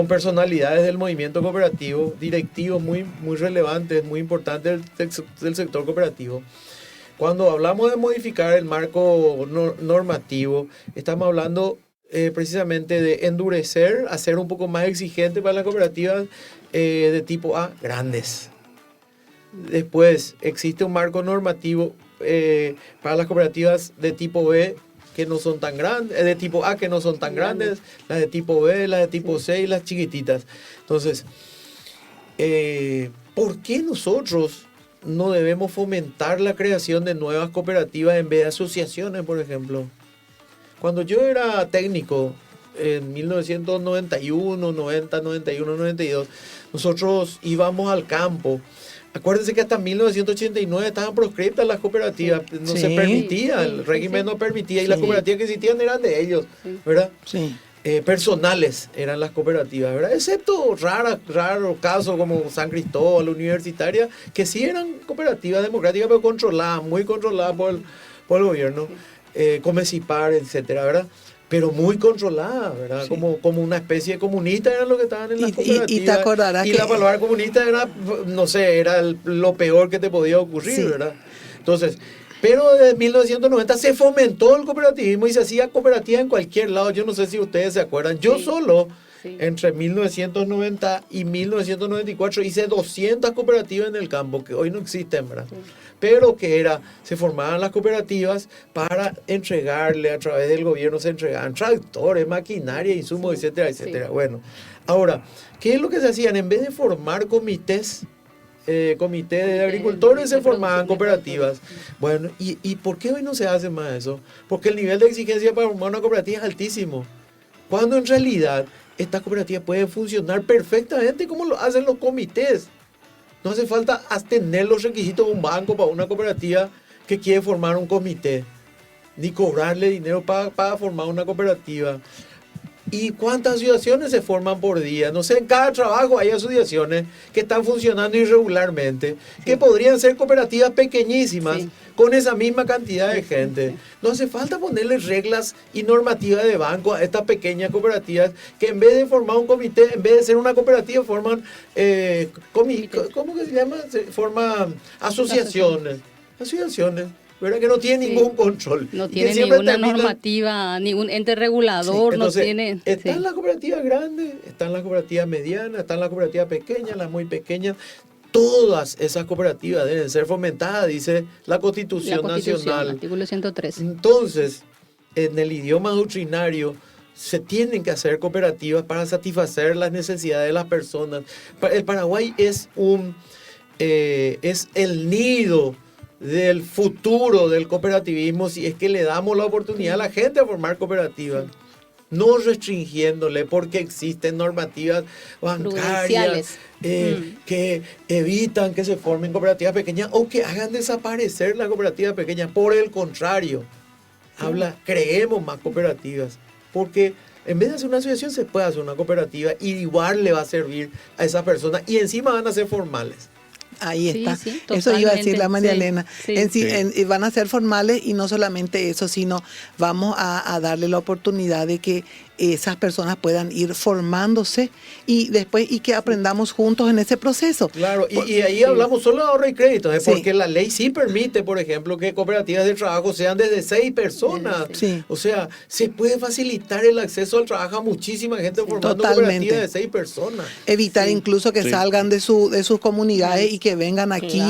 S3: personalidades del movimiento cooperativo, directivos muy relevantes, muy importantes del sector cooperativo. Cuando hablamos de modificar el marco normativo, estamos hablando precisamente de endurecer, hacer un poco más exigente para las cooperativas de tipo A grandes. Después existe un marco normativo para las cooperativas de tipo B, que no son tan grandes, de tipo A, que no son tan grandes, las de tipo B, las de tipo C y las chiquititas. Entonces, ¿por qué nosotros no debemos fomentar la creación de nuevas cooperativas en vez de asociaciones, por ejemplo? Cuando yo era técnico, en 1991, 90, 91, 92, nosotros íbamos al campo. Acuérdense que hasta 1989 estaban proscriptas las cooperativas, no se permitía, el régimen no permitía, y las cooperativas que existían eran de ellos, ¿verdad?
S2: Sí.
S3: Personales eran las cooperativas, ¿verdad? Excepto raros casos como San Cristóbal, Universitaria, que sí eran cooperativas democráticas, pero controladas, muy controladas por el gobierno, Comecipar, etcétera, ¿verdad? Pero muy controlada, ¿verdad? Sí. Como una especie de comunista eran los que estaban en las cooperativas.
S2: Y te acordarás
S3: que la palabra comunista era, no sé, era lo peor que te podía ocurrir, sí, ¿verdad? Entonces, pero desde 1990 se fomentó el cooperativismo y se hacía cooperativa en cualquier lado. Yo no sé si ustedes se acuerdan. Yo solo, entre 1990 y 1994, hice 200 cooperativas en el campo, que hoy no existen, ¿verdad? Sí. Pero que se formaban las cooperativas para entregarle, a través del gobierno se entregaban tractores, maquinaria, insumos, etcétera, etcétera. Sí. Bueno, ahora, ¿qué es lo que se hacían? En vez de formar comités comité de agricultores, se formaban cooperativas. Bueno, ¿y por qué hoy no se hace más eso? Porque el nivel de exigencia para formar una cooperativa es altísimo. Cuando en realidad estas cooperativas pueden funcionar perfectamente como lo hacen los comités. No hace falta tener los requisitos de un banco para una cooperativa que quiere formar un comité, ni cobrarle dinero para formar una cooperativa. ¿Y cuántas asociaciones se forman por día? No sé, en cada trabajo hay asociaciones que están funcionando irregularmente, que podrían ser cooperativas pequeñísimas, con esa misma cantidad de gente. No hace falta ponerle reglas y normativas de banco a estas pequeñas cooperativas que en vez de formar un comité, en vez de ser una cooperativa, forman, ¿cómo que se llama? Forman asociaciones. Asociaciones. ¿Verdad? Que no tiene ningún control.
S1: No tiene ninguna normativa, ningún ente regulador.
S3: Entonces,
S1: no tiene.
S3: Están las cooperativas grandes, están las cooperativas medianas, están las cooperativas pequeñas, las muy pequeñas. Todas esas cooperativas deben ser fomentadas, dice la Constitución Nacional.
S1: Artículo 113.
S3: Entonces, en el idioma doctrinario, se tienen que hacer cooperativas para satisfacer las necesidades de las personas. El Paraguay es el nido del futuro del cooperativismo si es que le damos la oportunidad a la gente a formar cooperativas. No restringiéndole porque existen normativas bancarias que evitan que se formen cooperativas pequeñas o que hagan desaparecer las cooperativas pequeñas. Por el contrario, creemos más cooperativas porque en vez de hacer una asociación se puede hacer una cooperativa y igual le va a servir a esas personas y encima van a ser formales.
S2: Ahí está. Eso iba a decir la María Elena. Van a ser formales y no solamente eso, sino vamos a darle la oportunidad de que esas personas puedan ir formándose y después que aprendamos juntos en ese proceso.
S3: Claro, y ahí hablamos solo de ahorro y crédito, porque la ley sí permite, por ejemplo, que cooperativas de trabajo sean desde 6 personas. O sea, se puede facilitar el acceso al trabajo a muchísima gente formando cooperativas de 6 personas.
S2: Evitar incluso que salgan de sus comunidades y que vengan aquí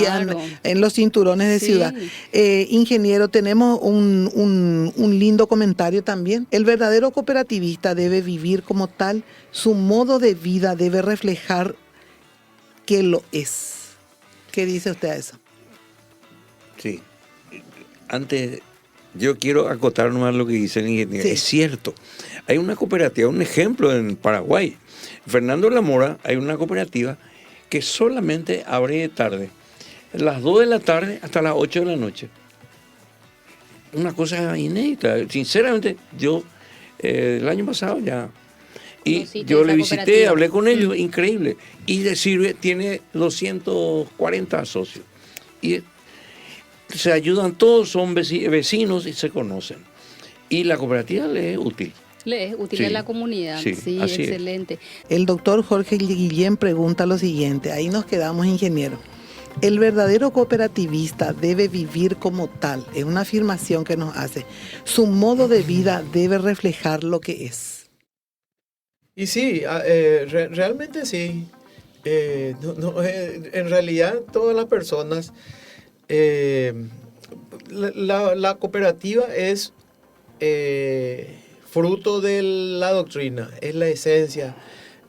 S2: en los cinturones de ciudad. Ingeniero, tenemos un lindo comentario también. El verdadero cooperativista debe vivir como tal, su modo de vida debe reflejar que lo es. ¿Qué dice usted a eso?
S4: Sí. Antes, yo quiero acotar nomás lo que dice el ingeniero. Es cierto. Hay una cooperativa, un ejemplo en Paraguay. Fernando La Mora, hay una cooperativa que solamente abre de tarde, las 2 de la tarde hasta las 8 de la noche. Una cosa inédita. Sinceramente, yo el año pasado ya. Y yo le visité, hablé con ellos, increíble. Y tiene 240 socios. Y se ayudan todos, son vecinos y se conocen. Y la cooperativa le es útil.
S1: Le es útil a la comunidad. Sí, excelente.
S2: El doctor Jorge Guillén pregunta lo siguiente, ahí nos quedamos, ingeniero. El verdadero cooperativista debe vivir como tal, es una afirmación que nos hace. Su modo de vida debe reflejar lo que es.
S3: Y sí, realmente sí. En realidad todas las personas, la cooperativa es fruto de la doctrina, es la esencia.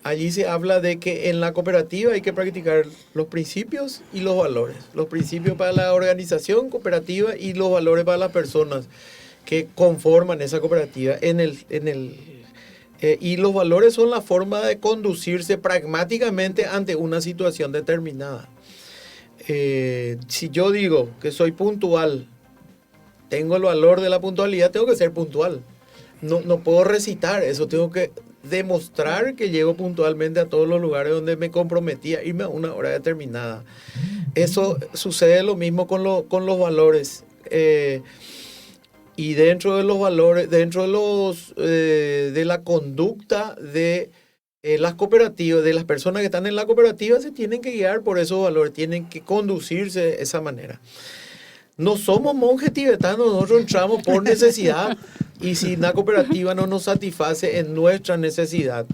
S3: Allí se habla de que en la cooperativa hay que practicar los principios y los valores. Los principios para la organización cooperativa y los valores para las personas que conforman esa cooperativa. Y los valores son la forma de conducirse pragmáticamente ante una situación determinada. Si yo digo que soy puntual, tengo el valor de la puntualidad, tengo que ser puntual. No puedo recitar eso, tengo que demostrar que llego puntualmente a todos los lugares donde me comprometí a irme a una hora determinada. Eso sucede lo mismo con los valores. Y dentro de los valores, de la conducta de las cooperativas, de las personas que están en la cooperativa, se tienen que guiar por esos valores, tienen que conducirse de esa manera. No somos monjes tibetanos, nosotros entramos por necesidad y si una cooperativa no nos satisface en nuestra necesidad,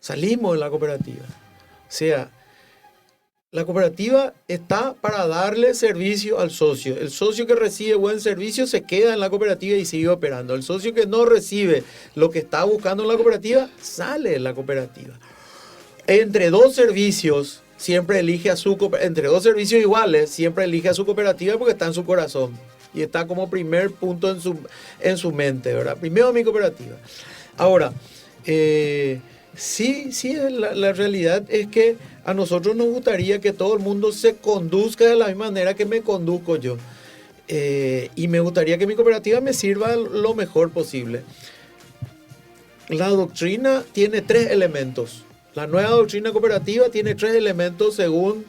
S3: salimos de la cooperativa. O sea, la cooperativa está para darle servicio al socio. El socio que recibe buen servicio se queda en la cooperativa y sigue operando. El socio que no recibe lo que está buscando en la cooperativa, sale de la cooperativa. entre dos servicios, siempre elige a su entre dos servicios iguales, siempre elige a su cooperativa porque está en su corazón. Y está como primer punto en su mente, ¿verdad? Primero mi cooperativa. Ahora, sí, la realidad es que a nosotros nos gustaría que todo el mundo se conduzca de la misma manera que me conduzco yo. Y me gustaría que mi cooperativa me sirva lo mejor posible. La doctrina tiene 3 elementos. La nueva doctrina cooperativa tiene 3 elementos según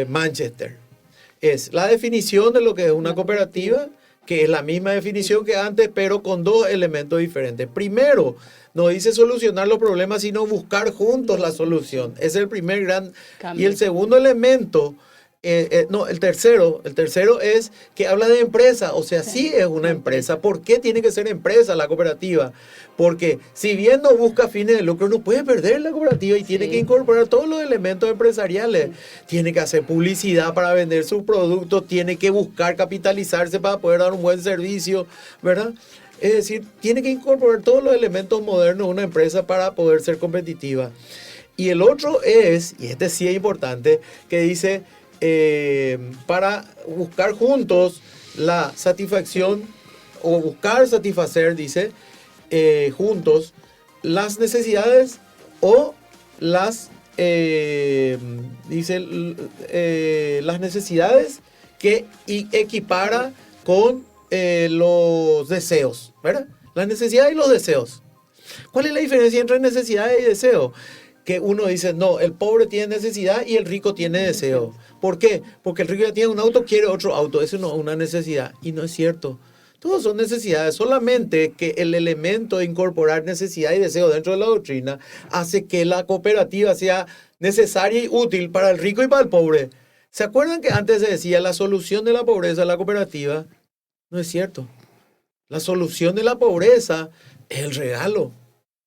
S3: Manchester. Es la definición de lo que es una cooperativa, que es la misma definición que antes, pero con 2 elementos diferentes. Primero, no dice solucionar los problemas, sino buscar juntos la solución. Ese es el primer gran cambio. Y el segundo elemento, el tercero es que habla de empresa, o sea, sí es una empresa. ¿Por qué tiene que ser empresa la cooperativa? Porque si bien no busca fines de lucro, no puede perder la cooperativa y tiene que incorporar todos los elementos empresariales. Tiene que hacer publicidad para vender sus productos, tiene que buscar capitalizarse para poder dar un buen servicio, ¿verdad? Es decir, tiene que incorporar todos los elementos modernos de una empresa para poder ser competitiva. Y el otro es, y este sí es importante, que dice para buscar juntos la satisfacción o buscar satisfacer, dice, juntos las necesidades o las, las necesidades que equipara con los deseos, ¿verdad? Las necesidades y los deseos. ¿Cuál es la diferencia entre necesidades y deseos? Que uno dice, no, el pobre tiene necesidad y el rico tiene deseo. ¿Por qué? Porque el rico ya tiene un auto, quiere otro auto. Eso no es una necesidad. Y no es cierto. Todos son necesidades. Solamente que el elemento de incorporar necesidad y deseo dentro de la doctrina hace que la cooperativa sea necesaria y útil para el rico y para el pobre. ¿Se acuerdan que antes se decía la solución de la pobreza de la cooperativa? No es cierto. La solución de la pobreza es el regalo.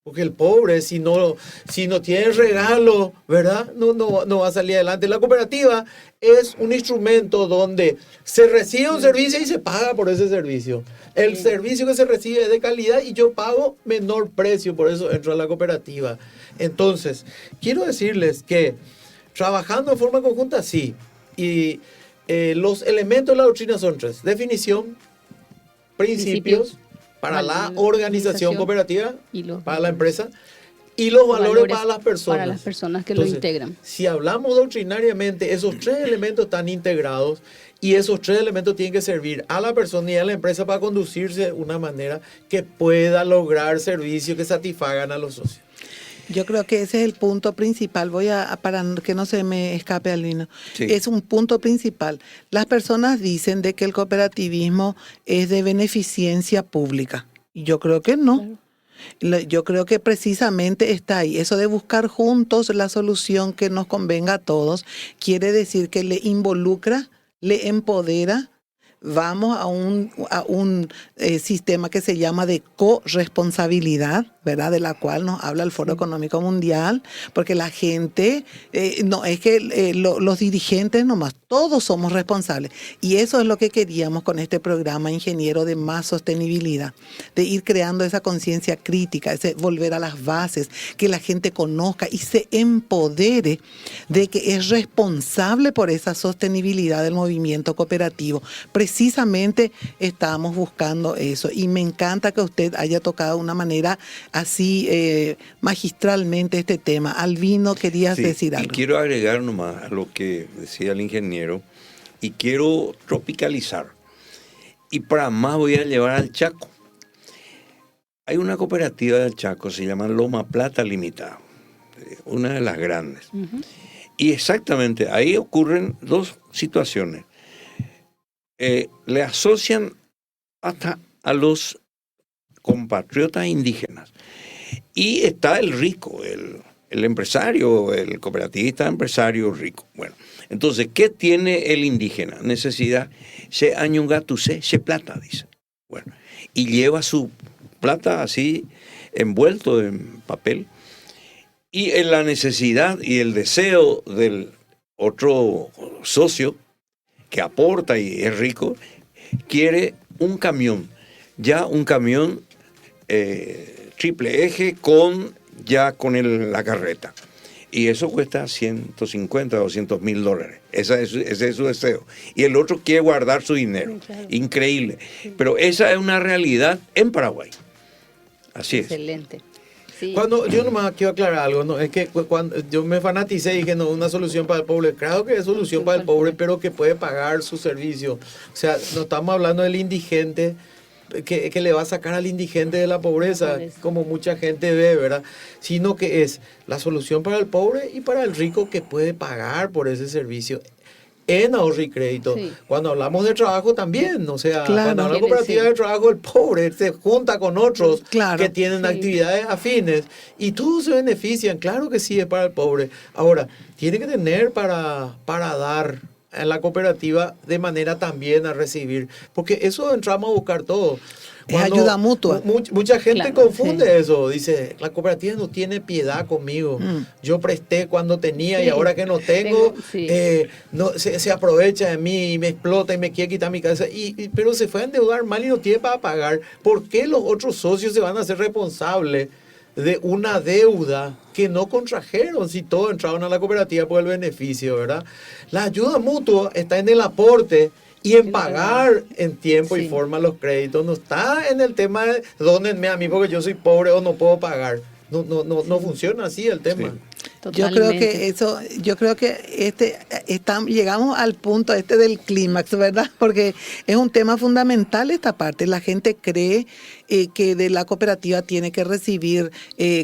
S3: Porque el pobre, si no tiene regalo, ¿verdad? No va a salir adelante. La cooperativa es un instrumento donde se recibe un servicio y se paga por ese servicio. El servicio que se recibe es de calidad y yo pago menor precio, por eso entro a la cooperativa. Entonces, quiero decirles que trabajando de forma conjunta, sí. Y los elementos de la doctrina son 3. Definición, principios para la organización cooperativa, para la empresa, y los valores para las personas.
S1: Para las personas que lo integran.
S3: Si hablamos doctrinariamente, esos 3 elementos están integrados y esos 3 elementos tienen que servir a la persona y a la empresa para conducirse de una manera que pueda lograr servicios que satisfagan a los socios.
S2: Yo creo que ese es el punto principal. Para que no se me escape, Albino. Sí. Es un punto principal. Las personas dicen de que el cooperativismo es de beneficencia pública. Y yo creo que no. Claro. Yo creo que precisamente está ahí. Eso de buscar juntos la solución que nos convenga a todos, quiere decir que le involucra, le empodera. Vamos a un sistema que se llama de corresponsabilidad, ¿verdad? De la cual nos habla el Foro Económico Mundial, porque la gente, no es que los dirigentes nomás, todos somos responsables. Y eso es lo que queríamos con este programa Ingeniero de Más Sostenibilidad, de ir creando esa conciencia crítica, ese volver a las bases, que la gente conozca y se empodere de que es responsable por esa sostenibilidad del movimiento cooperativo. Precisamente estamos buscando eso y me encanta que usted haya tocado de una manera así magistralmente este tema. Albino, querías decir algo.
S4: Y quiero agregar nomás a lo que decía el ingeniero y quiero tropicalizar. Y para más voy a llevar al Chaco. Hay una cooperativa del Chaco, se llama Loma Plata Limitada, una de las grandes. Uh-huh. Y exactamente ahí ocurren 2 situaciones. Le asocian hasta a los compatriotas indígenas. Y está el rico, el empresario, el cooperativista empresario rico. Bueno, entonces, ¿qué tiene el indígena? Necesidad. Se añungatuse, se plata, dice. Bueno, y lleva su plata así, envuelto en papel. Y en la necesidad y el deseo del otro socio, que aporta y es rico, quiere un camión, ya un camión triple eje con la carreta. Y eso cuesta 150, 200 mil dólares. Ese es su deseo. Y el otro quiere guardar su dinero.
S1: Claro.
S4: Increíble. Pero esa es una realidad en Paraguay. Así es.
S1: Excelente. Sí.
S3: Cuando yo nomás quiero aclarar algo, ¿no? Es que cuando yo me fanaticé y dije, no, una solución para el pobre. Claro que es solución para el pobre, pero que puede pagar su servicio. O sea, no estamos hablando del indigente, que le va a sacar al indigente de la pobreza, como mucha gente ve, ¿verdad? Sino que es la solución para el pobre y para el rico que puede pagar por ese servicio en ahorro y crédito.
S1: Sí.
S3: Cuando hablamos de trabajo también, o sea,
S2: Claro.
S3: cuando hablamos de cooperativa de trabajo, el pobre se junta con otros
S2: Claro.
S3: que tienen
S1: Sí.
S3: actividades afines y todos se benefician. Claro que sí, es para el pobre. Ahora, tiene que tener para dar en la cooperativa de manera también a recibir, porque eso entramos a buscar todo.
S2: Es ayuda mutua.
S3: Mucha gente
S1: Claro,
S3: confunde
S1: sí.
S3: eso, dice, la cooperativa no tiene piedad conmigo. Yo presté cuando tenía y
S1: Sí.
S3: ahora que no tengo,
S1: Sí.
S3: no, se aprovecha de mí y me explota y me quiere quitar mi casa. Pero se fue a endeudar mal y no tiene para pagar. ¿Por qué los otros socios se van a hacer responsables de una deuda que no contrajeron si todos entraron a la cooperativa por el beneficio, ¿verdad? La ayuda mutua está en el aporte y en pagar en tiempo y
S1: Sí.
S3: forma los créditos. No está en el tema de dónenme a mí porque yo soy pobre o no puedo pagar. No funciona así el tema.
S4: Sí.
S2: Yo creo que llegamos al punto del clímax, ¿verdad? Porque es un tema fundamental esta parte. La gente cree que de la cooperativa tiene que recibir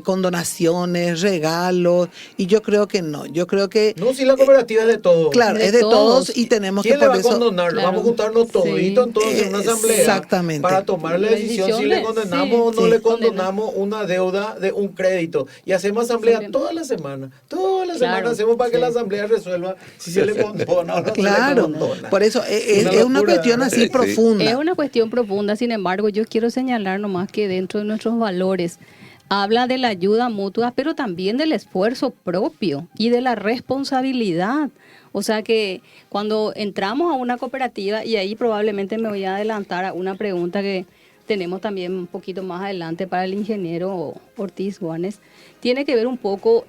S2: condonaciones, regalos, y yo creo que no. Yo creo que
S3: No, si la cooperativa es de todos.
S2: claro,
S1: De
S2: es de
S1: todos.
S2: todos y tenemos que
S3: ¿Quién le va
S2: por
S3: a
S2: eso
S3: condonar?
S1: Claro.
S3: Vamos a juntarnos toditos
S1: Sí.
S3: entonces en una asamblea.
S2: Exactamente.
S3: Para tomar la decisión si le condenamos o no
S2: sí.
S3: le condonamos una deuda de un crédito. Y hacemos asamblea
S1: Sí.
S3: toda la semana. Toda la
S1: Claro,
S3: semana hacemos para que
S1: sí.
S3: la asamblea resuelva si se le condona o no se le
S2: claro,
S3: condona.
S2: por eso es una
S3: locura.
S2: cuestión así
S4: Sí.
S2: profunda.
S1: Es una cuestión profunda, sin embargo, yo quiero señalar nomás que dentro de nuestros valores habla de la ayuda mutua, pero también del esfuerzo propio y de la responsabilidad. O sea que cuando entramos a una cooperativa, y ahí probablemente me voy a adelantar a una pregunta que tenemos también un poquito más adelante para el ingeniero Ortiz Juanes, tiene que ver un poco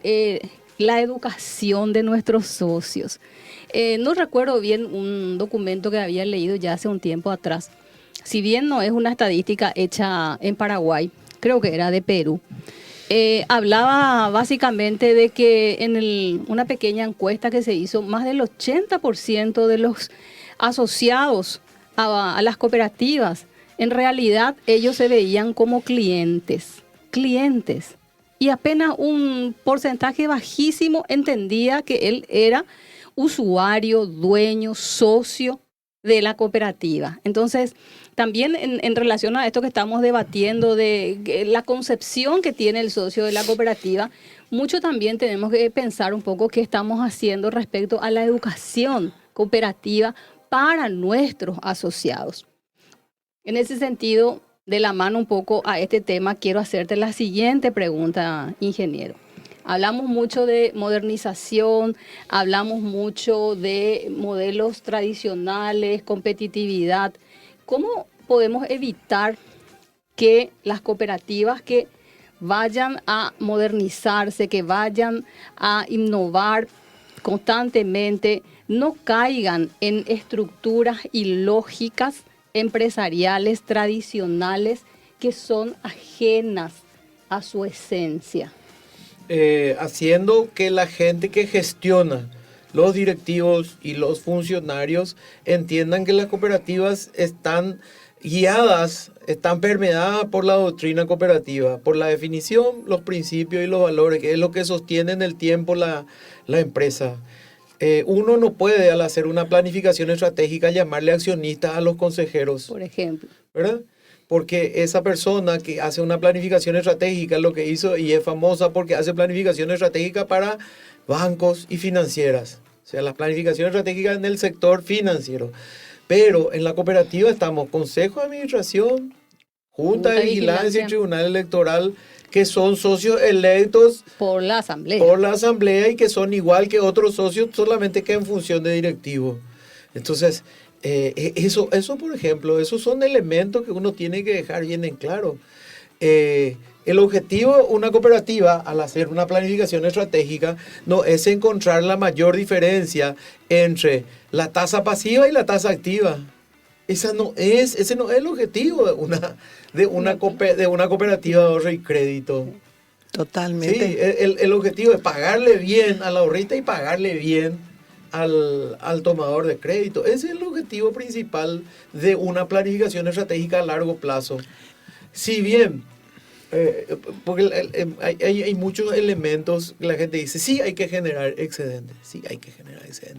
S1: la educación de nuestros socios. No recuerdo bien un documento que había leído ya hace un tiempo atrás. Si bien no es una estadística hecha en Paraguay, creo que era de Perú, hablaba básicamente de que en una pequeña encuesta que se hizo, más del 80% de los asociados a las cooperativas, en realidad ellos se veían como clientes. Y apenas un porcentaje bajísimo entendía que él era usuario, dueño, socio de la cooperativa. Entonces, también en relación a esto que estamos debatiendo de la concepción que tiene el socio de la cooperativa, mucho también tenemos que pensar un poco qué estamos haciendo respecto a la educación cooperativa para nuestros asociados. En ese sentido, de la mano un poco a este tema, quiero hacerte la siguiente pregunta, ingeniero. Hablamos mucho de modernización, hablamos mucho de modelos tradicionales, competitividad. ¿Cómo podemos evitar que las cooperativas que vayan a modernizarse, que vayan a innovar constantemente, no caigan en estructuras ilógicas empresariales tradicionales que son ajenas a su esencia?
S3: Haciendo que la gente que gestiona, los directivos y los funcionarios, entiendan que las cooperativas están guiadas, están permeadas por la doctrina cooperativa, por la definición, los principios y los valores, que es lo que sostiene en el tiempo la empresa. Uno no puede, al hacer una planificación estratégica, llamarle accionista a los consejeros,
S1: Por ejemplo.
S3: ¿verdad? Porque esa persona que hace una planificación estratégica, lo que hizo, y es famosa porque hace planificación estratégica para bancos y financieras. O sea, la planificación estratégica en el sector financiero. Pero en la cooperativa estamos Consejo de Administración, Junta de Vigilancia y Tribunal Electoral, que son socios electos
S1: por la asamblea.
S3: Por la asamblea y que son igual que otros socios, solamente que en función de directivo. Entonces, eso, por ejemplo, esos son elementos que uno tiene que dejar bien en claro. El objetivo de una cooperativa al hacer una planificación estratégica no es encontrar la mayor diferencia entre la tasa pasiva y la tasa activa. Ese no es el objetivo de una cooperativa de ahorro y crédito.
S2: Totalmente.
S3: Sí, el objetivo es pagarle bien al ahorrista y pagarle bien al tomador de crédito. Ese es el objetivo principal de una planificación estratégica a largo plazo. Si bien, porque hay muchos elementos que la gente dice, sí hay que generar excedentes,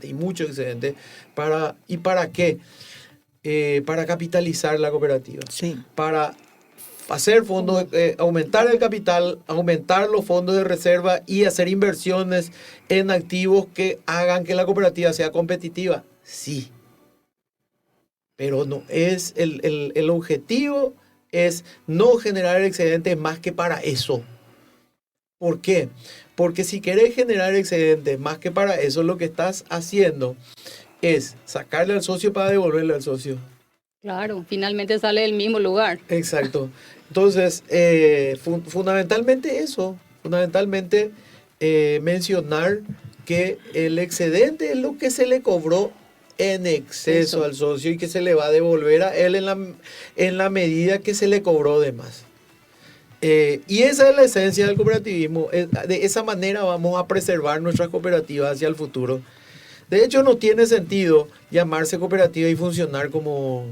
S3: y mucho excedente. ¿Para qué? Para capitalizar la cooperativa.
S2: Sí.
S3: Para hacer fondos, aumentar el capital, aumentar los fondos de reserva y hacer inversiones en activos que hagan que la cooperativa sea competitiva. Sí. Pero no es el objetivo es no generar excedentes más que para eso. ¿Por qué? Porque si querés generar excedentes más que para eso, lo que estás haciendo es sacarle al socio para devolverle al socio.
S1: Claro, finalmente sale del mismo lugar.
S3: Exacto. Entonces, fundamentalmente eso, mencionar que el excedente es lo que se le cobró en exceso al socio y que se le va a devolver a él en la medida que se le cobró de más. Y esa es la esencia del cooperativismo. De esa manera vamos a preservar nuestras cooperativas hacia el futuro. De hecho, no tiene sentido llamarse cooperativa y funcionar como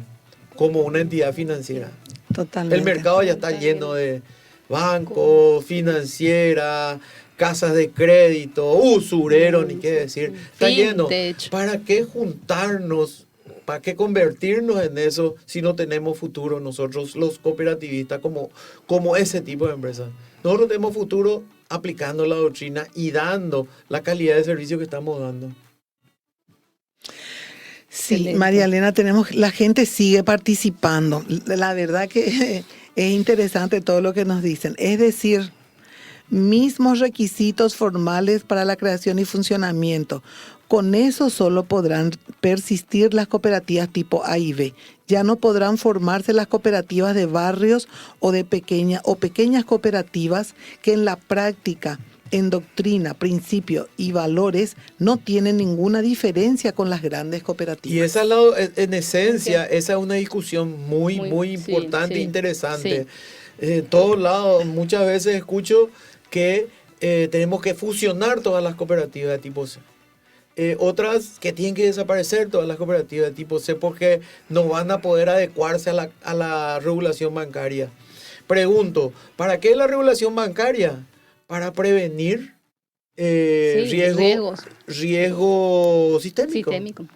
S3: una entidad financiera.
S2: Totalmente.
S3: El mercado ya está lleno de bancos, financieras, casas de crédito, usureros, ni qué decir. Está lleno. ¿Para qué juntarnos? ¿Para qué convertirnos en eso si no tenemos futuro nosotros, los cooperativistas, como ese tipo de empresas? Nosotros tenemos futuro aplicando la doctrina y dando la calidad de servicio que estamos dando.
S2: Sí,
S1: Excelente.
S2: María Elena, la gente sigue participando. La verdad que es interesante todo lo que nos dicen. Es decir, mismos requisitos formales para la creación y funcionamiento. Con eso solo podrán persistir las cooperativas tipo A y B. Ya no podrán formarse las cooperativas de barrios o pequeñas cooperativas que en la práctica, en doctrina, principio y valores no tienen ninguna diferencia con las grandes cooperativas.
S3: Y esa en esencia, esa es una discusión muy importante e interesante.
S1: Sí.
S3: En todos lados, muchas veces escucho que tenemos que fusionar todas las cooperativas de tipo C. Otras que tienen que desaparecer todas las cooperativas de tipo C porque no van a poder adecuarse a la regulación bancaria. Pregunto, ¿para qué la regulación bancaria? Para prevenir riesgo sistémico.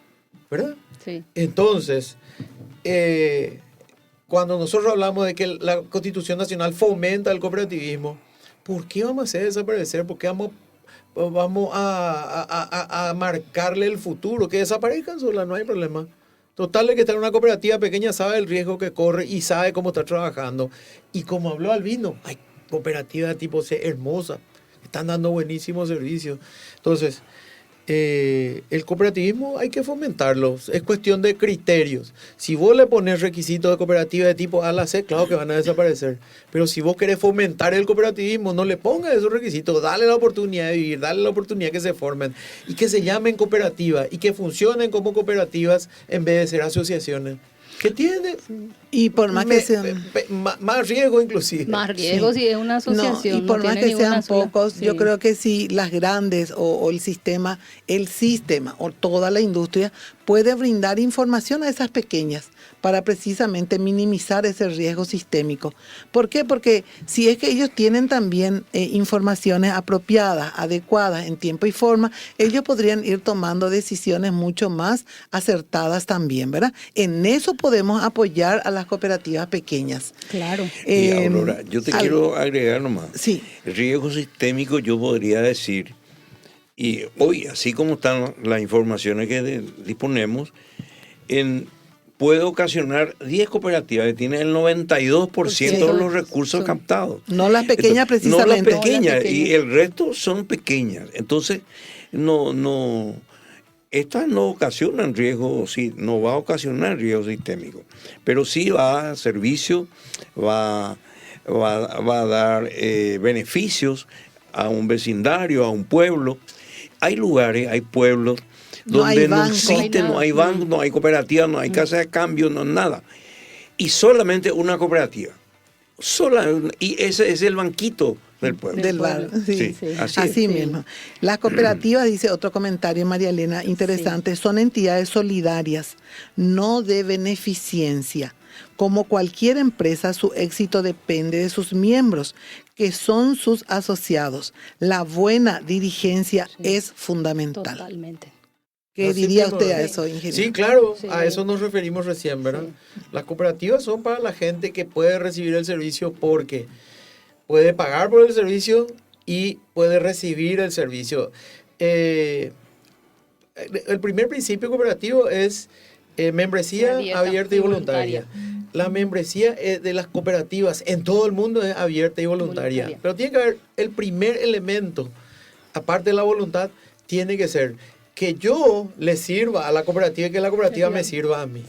S3: ¿Verdad?
S1: Sí.
S3: Entonces, cuando nosotros hablamos de que la Constitución Nacional fomenta el cooperativismo, ¿por qué vamos a hacer desaparecer? ¿Por qué vamos a marcarle el futuro? Que desaparezcan solas, no hay problema. Total, de que está en una cooperativa pequeña sabe el riesgo que corre y sabe cómo está trabajando. Y como habló Albino, hay cooperativas de tipo C hermosas, están dando buenísimos servicios. Entonces, el cooperativismo hay que fomentarlo. Es cuestión de criterios. Si vos le pones requisitos de cooperativa de tipo A a la C, claro que van a desaparecer. Pero si vos querés fomentar el cooperativismo, no le pongas esos requisitos. Dale la oportunidad de vivir, dale la oportunidad que se formen y que se llamen cooperativas y que funcionen como cooperativas en vez de ser asociaciones. ¿Qué tiene?
S2: Y por más que sean...
S3: más riesgo inclusive.
S1: Más riesgo si es una asociación.
S2: No, y por más que sean pocos,
S1: sí.
S2: Yo creo que si las grandes o el sistema o toda la industria puede brindar información a esas pequeñas para precisamente minimizar ese riesgo sistémico. ¿Por qué? Porque si es que ellos tienen también informaciones apropiadas, adecuadas en tiempo y forma, ellos podrían ir tomando decisiones mucho más acertadas también, ¿verdad? En eso podemos apoyar a las cooperativas pequeñas.
S1: Claro.
S4: Y Aurora, yo te quiero agregar nomás.
S2: Sí.
S4: El riesgo sistémico yo podría decir, y hoy, así como están las informaciones que disponemos, puede ocasionar 10 cooperativas que tienen el 92% de los recursos captados.
S2: No las pequeñas precisamente.
S4: No las pequeñas, y el resto son pequeñas. Entonces, estas no ocasionan riesgo, sí, no va a ocasionar riesgo sistémico, pero sí va a servicio, va va a dar beneficios a un vecindario, a un pueblo. Hay lugares, hay pueblos donde no existe, no hay banco, no hay cooperativa, no hay casa de cambio, no nada. Y solamente una cooperativa. Y ese es el banquito del pueblo.
S2: Del bar, sí. Así mismo. Las cooperativas, dice otro comentario, María Elena, interesante, son entidades solidarias, no de beneficencia. Como cualquier empresa, su éxito depende de sus miembros, que son sus asociados. La buena dirigencia es fundamental.
S1: Totalmente.
S2: ¿Qué
S3: Así
S2: diría
S3: mismo,
S2: usted a eso, ingeniero?
S3: Sí, claro,
S1: Sí.
S3: a eso nos referimos recién, ¿verdad?
S1: Sí.
S3: Las cooperativas son para la gente que puede recibir el servicio porque puede pagar por el servicio y puede recibir el servicio. El primer principio cooperativo es membresía abierta y voluntaria. La membresía de las cooperativas en todo el mundo es abierta y voluntaria. Pero tiene que haber el primer elemento, aparte de la voluntad, tiene que ser que yo le sirva a la cooperativa y que la cooperativa me sirva a mí.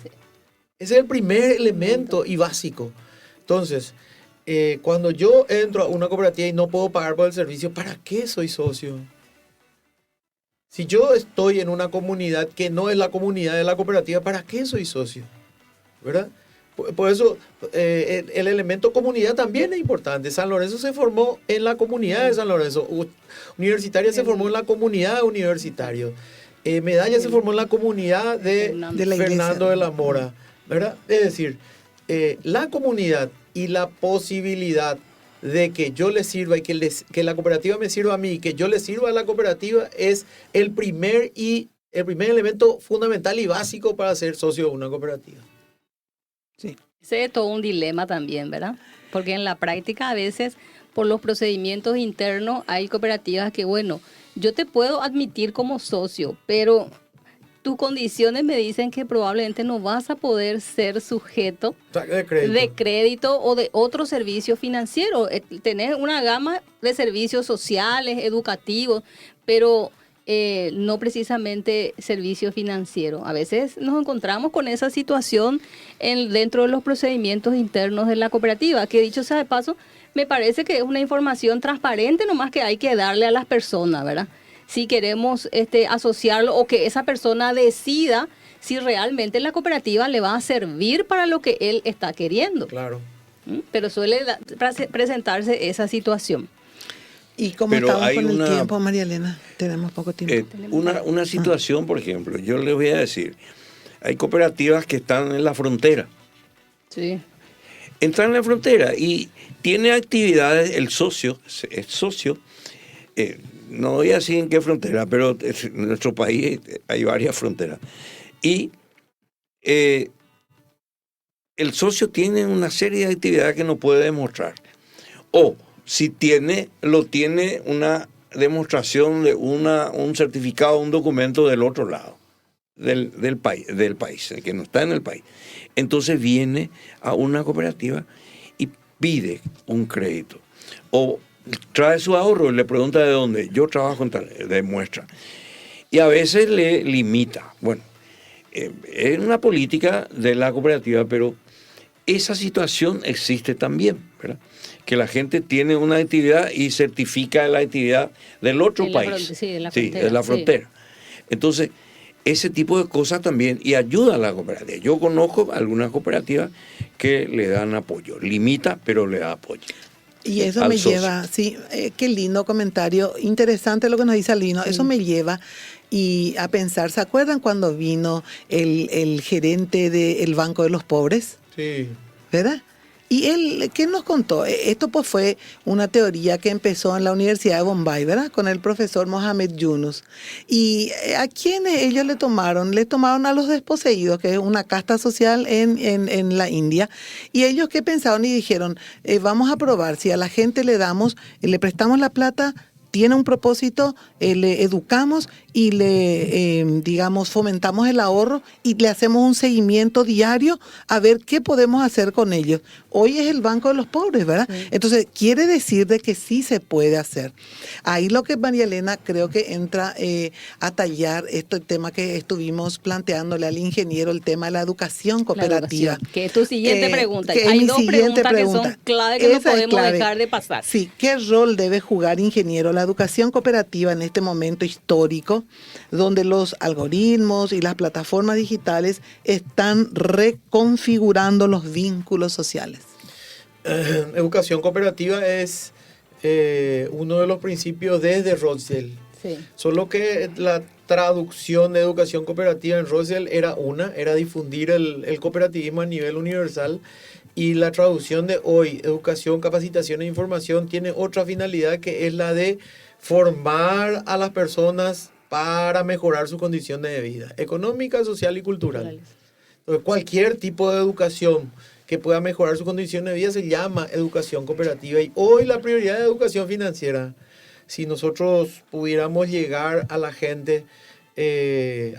S3: Ese es el primer elemento y básico. Entonces, cuando yo entro a una cooperativa y no puedo pagar por el servicio, ¿para qué soy socio? Si yo estoy en una comunidad que no es la comunidad de la cooperativa, ¿para qué soy socio? ¿Verdad? Por eso el elemento comunidad también es importante. San Lorenzo se formó en la comunidad de San Lorenzo. Universitaria se formó en la comunidad de universitarios. Medalla se formó en la comunidad de
S2: la
S3: Fernando de la Mora. ¿Verdad? Es decir, la comunidad y la posibilidad de que yo le sirva y que la cooperativa me sirva a mí y que yo le sirva a la cooperativa es el primer elemento fundamental y básico para ser socio de una cooperativa.
S2: Sí.
S1: Ese es todo un dilema también, ¿verdad? Porque en la práctica a veces por los procedimientos internos hay cooperativas que, bueno, yo te puedo admitir como socio, pero tus condiciones me dicen que probablemente no vas a poder ser sujeto de crédito o de otro servicio financiero. Tener una gama de servicios sociales, educativos, pero no precisamente servicio financiero. A veces nos encontramos con esa situación dentro de los procedimientos internos de la cooperativa, que dicho sea de paso, me parece que es una información transparente nomás que hay que darle a las personas, ¿verdad? Si queremos asociarlo o que esa persona decida si realmente la cooperativa le va a servir para lo que él está queriendo.
S3: Claro.
S1: Pero suele presentarse esa situación.
S2: ¿Y cómo
S4: Pero
S2: estamos con el
S4: una-
S2: tiempo, María Elena? Tenemos poco tiempo.
S4: Una situación, por ejemplo, yo les voy a decir, hay cooperativas que están en la frontera.
S1: Sí.
S4: Entran en la frontera y tiene actividades, el socio, es socio, no voy a decir en qué frontera, pero en nuestro país hay varias fronteras. Y el socio tiene una serie de actividades que no puede demostrar. O si lo tiene una demostración de un certificado, un documento del otro lado, del país, que no está en el país. Entonces viene a una cooperativa y pide un crédito. O trae su ahorro y le pregunta de dónde. Yo trabajo en tal, demuestra. Y a veces le limita. Bueno, es una política de la cooperativa, pero esa situación existe también, ¿verdad? Que la gente tiene una actividad y certifica la actividad del otro país.
S1: De la
S4: Sí,
S1: frontera.
S4: de la frontera. Entonces, ese tipo de cosas también, y ayuda a la cooperativa. Yo conozco algunas cooperativas que le dan apoyo. Limita, pero le da apoyo.
S2: Y eso
S4: al
S2: me
S4: socio.
S2: lleva, sí, qué lindo comentario, interesante lo que nos dice Alino, eso me lleva a pensar, ¿se acuerdan cuando vino el gerente del Banco de los Pobres?
S3: Sí.
S2: ¿Verdad? Y él, ¿qué nos contó? Esto pues fue una teoría que empezó en la Universidad de Bombay, ¿verdad? Con el profesor Mohamed Yunus. ¿Y a quiénes ellos le tomaron? Le tomaron a los desposeídos, que es una casta social en la India. Y ellos qué pensaron y dijeron, vamos a probar, si a la gente le prestamos la plata, tiene un propósito, le educamos y le, digamos, fomentamos el ahorro y le hacemos un seguimiento diario a ver qué podemos hacer con ellos. Hoy es el Banco de los Pobres, ¿verdad? Sí. Entonces, quiere decir de que sí se puede hacer. Ahí lo que María Elena creo que entra a tallar el tema que estuvimos planteándole al ingeniero, el tema de la educación cooperativa.
S1: Que es tu siguiente pregunta. Hay dos preguntas que son clave que no podemos dejar de pasar.
S2: Sí, ¿qué rol debe jugar, ingeniero, la educación cooperativa en este momento histórico donde los algoritmos y las plataformas digitales están reconfigurando los vínculos sociales?
S3: Educación cooperativa es uno de los principios desde Rothschild. Sí. Solo que la traducción de educación cooperativa en Rothschild era difundir el cooperativismo a nivel universal, y la traducción de hoy, educación, capacitación e información, tiene otra finalidad, que es la de formar a las personas para mejorar su condición de vida económica, social y cultural. Entonces, cualquier tipo de educación que pueda mejorar su condición de vida se llama educación cooperativa. Y hoy la prioridad de educación financiera, si nosotros pudiéramos llegar a la gente,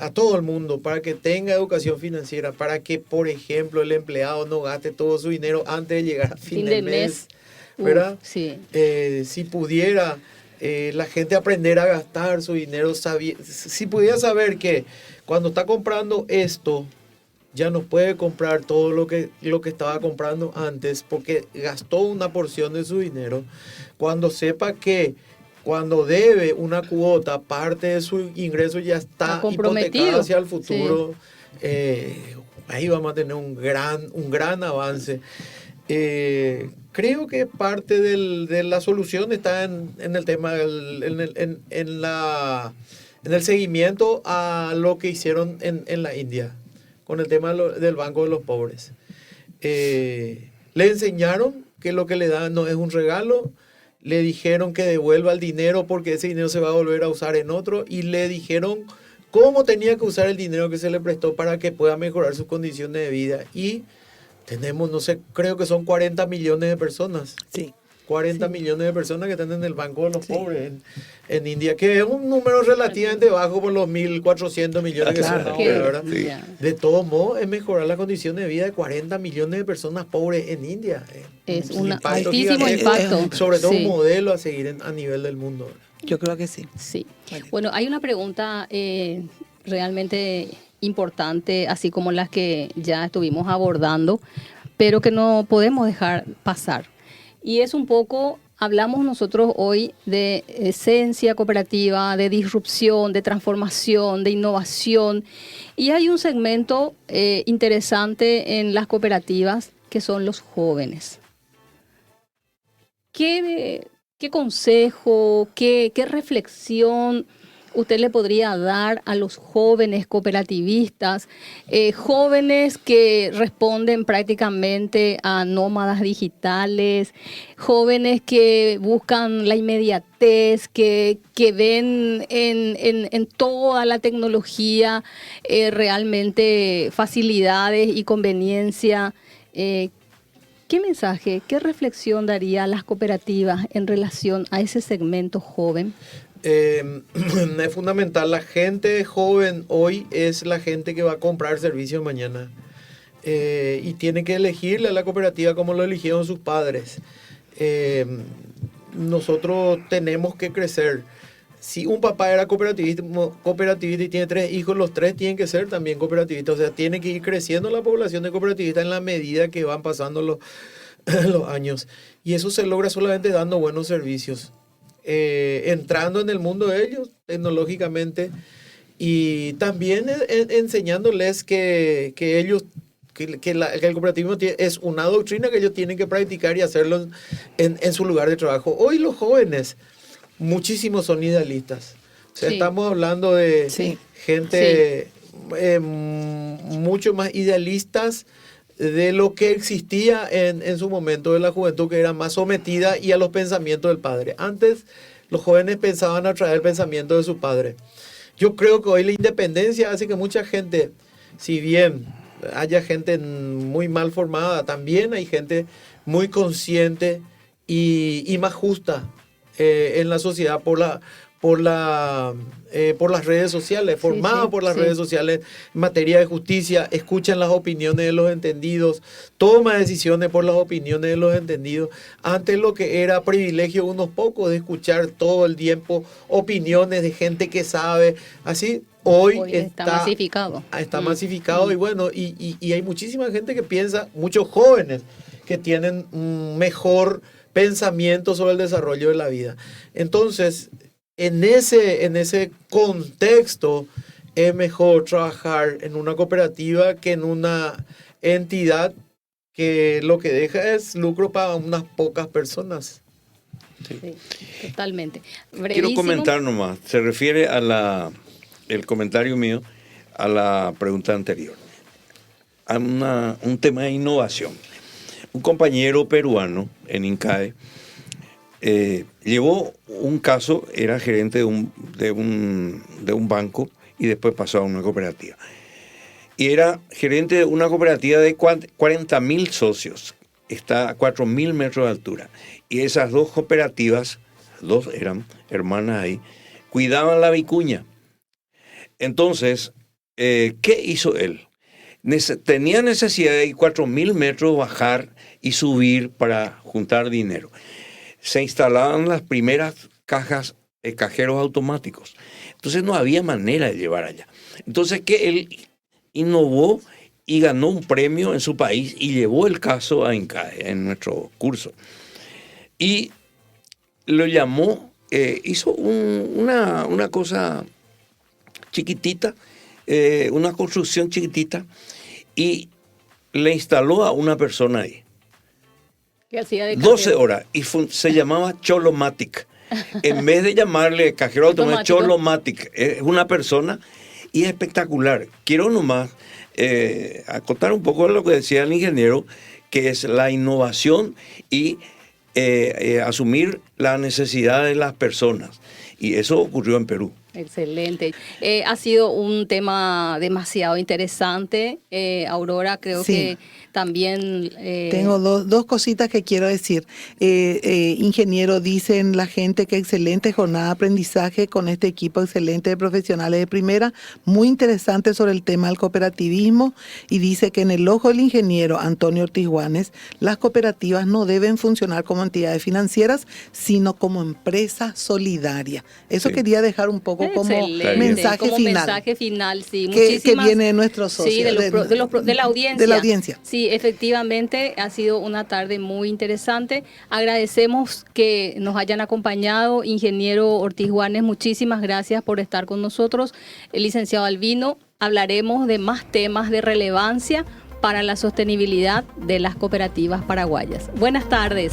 S3: a todo el mundo, para que tenga educación financiera, para que, por ejemplo, el empleado no gaste todo su dinero antes de llegar a fin del mes, ¿verdad?
S1: Sí.
S3: Si pudiera la gente aprender a gastar su dinero, si pudiera saber que cuando está comprando esto, ya no puede comprar todo lo que estaba comprando antes porque gastó una porción de su dinero. Cuando sepa que cuando debe una cuota, parte de su ingreso ya está hipotecado hacia el futuro, sí. Ahí vamos a tener un gran avance. Creo que parte de la solución está en el tema, en el seguimiento a lo que hicieron en la India con el tema del Banco de los Pobres. Le enseñaron que lo que le dan no es un regalo, le dijeron que devuelva el dinero porque ese dinero se va a volver a usar en otro, y le dijeron cómo tenía que usar el dinero que se le prestó para que pueda mejorar sus condiciones de vida. Y tenemos, no sé, creo que son 40 millones de personas.
S2: Sí.
S3: 40 millones de personas que están en el Banco de los Pobres en India, que es un número relativamente bajo por los 1.400 millones que son ahora, ¿verdad? Sí. De todos modos, es mejorar la condición de vida de 40 millones de personas pobres en India.
S1: Es un altísimo impacto.
S3: Sobre todo un modelo a seguir a nivel del mundo.
S2: Yo creo que sí.
S1: Sí. Vale. Bueno, hay una pregunta realmente importante, así como las que ya estuvimos abordando, pero que no podemos dejar pasar. Y es un poco, hablamos nosotros hoy de esencia cooperativa, de disrupción, de transformación, de innovación. Y hay un segmento interesante en las cooperativas que son los jóvenes. ¿Qué consejo, qué reflexión usted le podría dar a los jóvenes cooperativistas, jóvenes que responden prácticamente a nómadas digitales, jóvenes que buscan la inmediatez, que ven en toda la tecnología realmente facilidades y conveniencia? ¿Qué mensaje, qué reflexión daría a las cooperativas en relación a ese segmento joven?
S3: Es fundamental. La gente joven hoy es la gente que va a comprar servicios mañana, y tiene que elegirle a la cooperativa como lo eligieron sus padres. Nosotros tenemos que crecer. Si un papá era cooperativista y tiene 3 hijos, los 3 tienen que ser también cooperativistas. O sea, tiene que ir creciendo la población de cooperativistas en la medida que van pasando los años. Y eso se logra solamente dando buenos servicios. Entrando en el mundo de ellos tecnológicamente, y también enseñándoles que el cooperativismo es una doctrina que ellos tienen que practicar y hacerlo en su lugar de trabajo. Hoy los jóvenes, muchísimos son idealistas. O sea, estamos hablando de gente mucho más idealistas de lo que existía en su momento de la juventud, que era más sometida y a los pensamientos del padre. Antes los jóvenes pensaban a través del pensamiento de su padre. Yo creo que hoy la independencia hace que mucha gente, si bien haya gente muy mal formada, también hay gente muy consciente y más justa, en la sociedad por las redes sociales, formada por las redes sociales en materia de justicia, escuchan las opiniones de los entendidos, toma decisiones por las opiniones de los entendidos. Antes lo que era privilegio de unos pocos de escuchar todo el tiempo opiniones de gente que sabe, así. Hoy
S1: está masificado.
S3: Está masificado y bueno, y hay muchísima gente que piensa, muchos jóvenes que tienen un mejor pensamiento sobre el desarrollo de la vida. Entonces, en ese contexto es mejor trabajar en una cooperativa que en una entidad que lo que deja es lucro para unas pocas personas.
S1: Sí, totalmente.
S4: Quiero comentar nomás, se refiere a el comentario mío a la pregunta anterior, a un tema de innovación. Un compañero peruano en INCAE llevó un caso, era gerente de un banco y después pasó a una cooperativa. Y era gerente de una cooperativa de 40.000 socios, está a 4.000 metros de altura. Y esas dos cooperativas, dos eran hermanas ahí, cuidaban la vicuña. Entonces, ¿qué hizo él? Tenía necesidad de 4.000 metros bajar y subir para juntar dinero. Se instalaban las primeras cajeros automáticos. Entonces no había manera de llevar allá. Entonces que él innovó y ganó un premio en su país y llevó el caso a INCAE en nuestro curso. Y lo llamó, hizo una cosa chiquitita, una construcción chiquitita, y le instaló a una persona ahí.
S1: ¿Qué hacía de
S4: 12 horas, y se llamaba Cholomatic. En vez de llamarle cajero automático, Cholomatic. Es una persona y es espectacular. Quiero nomás acotar un poco lo que decía el ingeniero, que es la innovación y asumir la necesidad de las personas. Y eso ocurrió en Perú.
S1: Excelente. Ha sido un tema demasiado interesante. Aurora, creo que también...
S2: Tengo dos cositas que quiero decir. Ingeniero, dicen la gente que excelente jornada de aprendizaje con este equipo excelente de profesionales de primera, muy interesante sobre el tema del cooperativismo, y dice que en el ojo del ingeniero Antonio Ortiz Juanes, las cooperativas no deben funcionar como entidades financieras, sino como empresa solidaria. Eso quería dejar un poco como mensaje final.
S1: Mensaje final, sí.
S2: Que viene de nuestros socios.
S1: Sí, de la audiencia.
S2: De la audiencia.
S1: Sí, efectivamente, ha sido una tarde muy interesante. Agradecemos que nos hayan acompañado. Ingeniero Ortiz Juanes, muchísimas gracias por estar con nosotros. El licenciado Albino, hablaremos de más temas de relevancia para la sostenibilidad de las cooperativas paraguayas. Buenas tardes.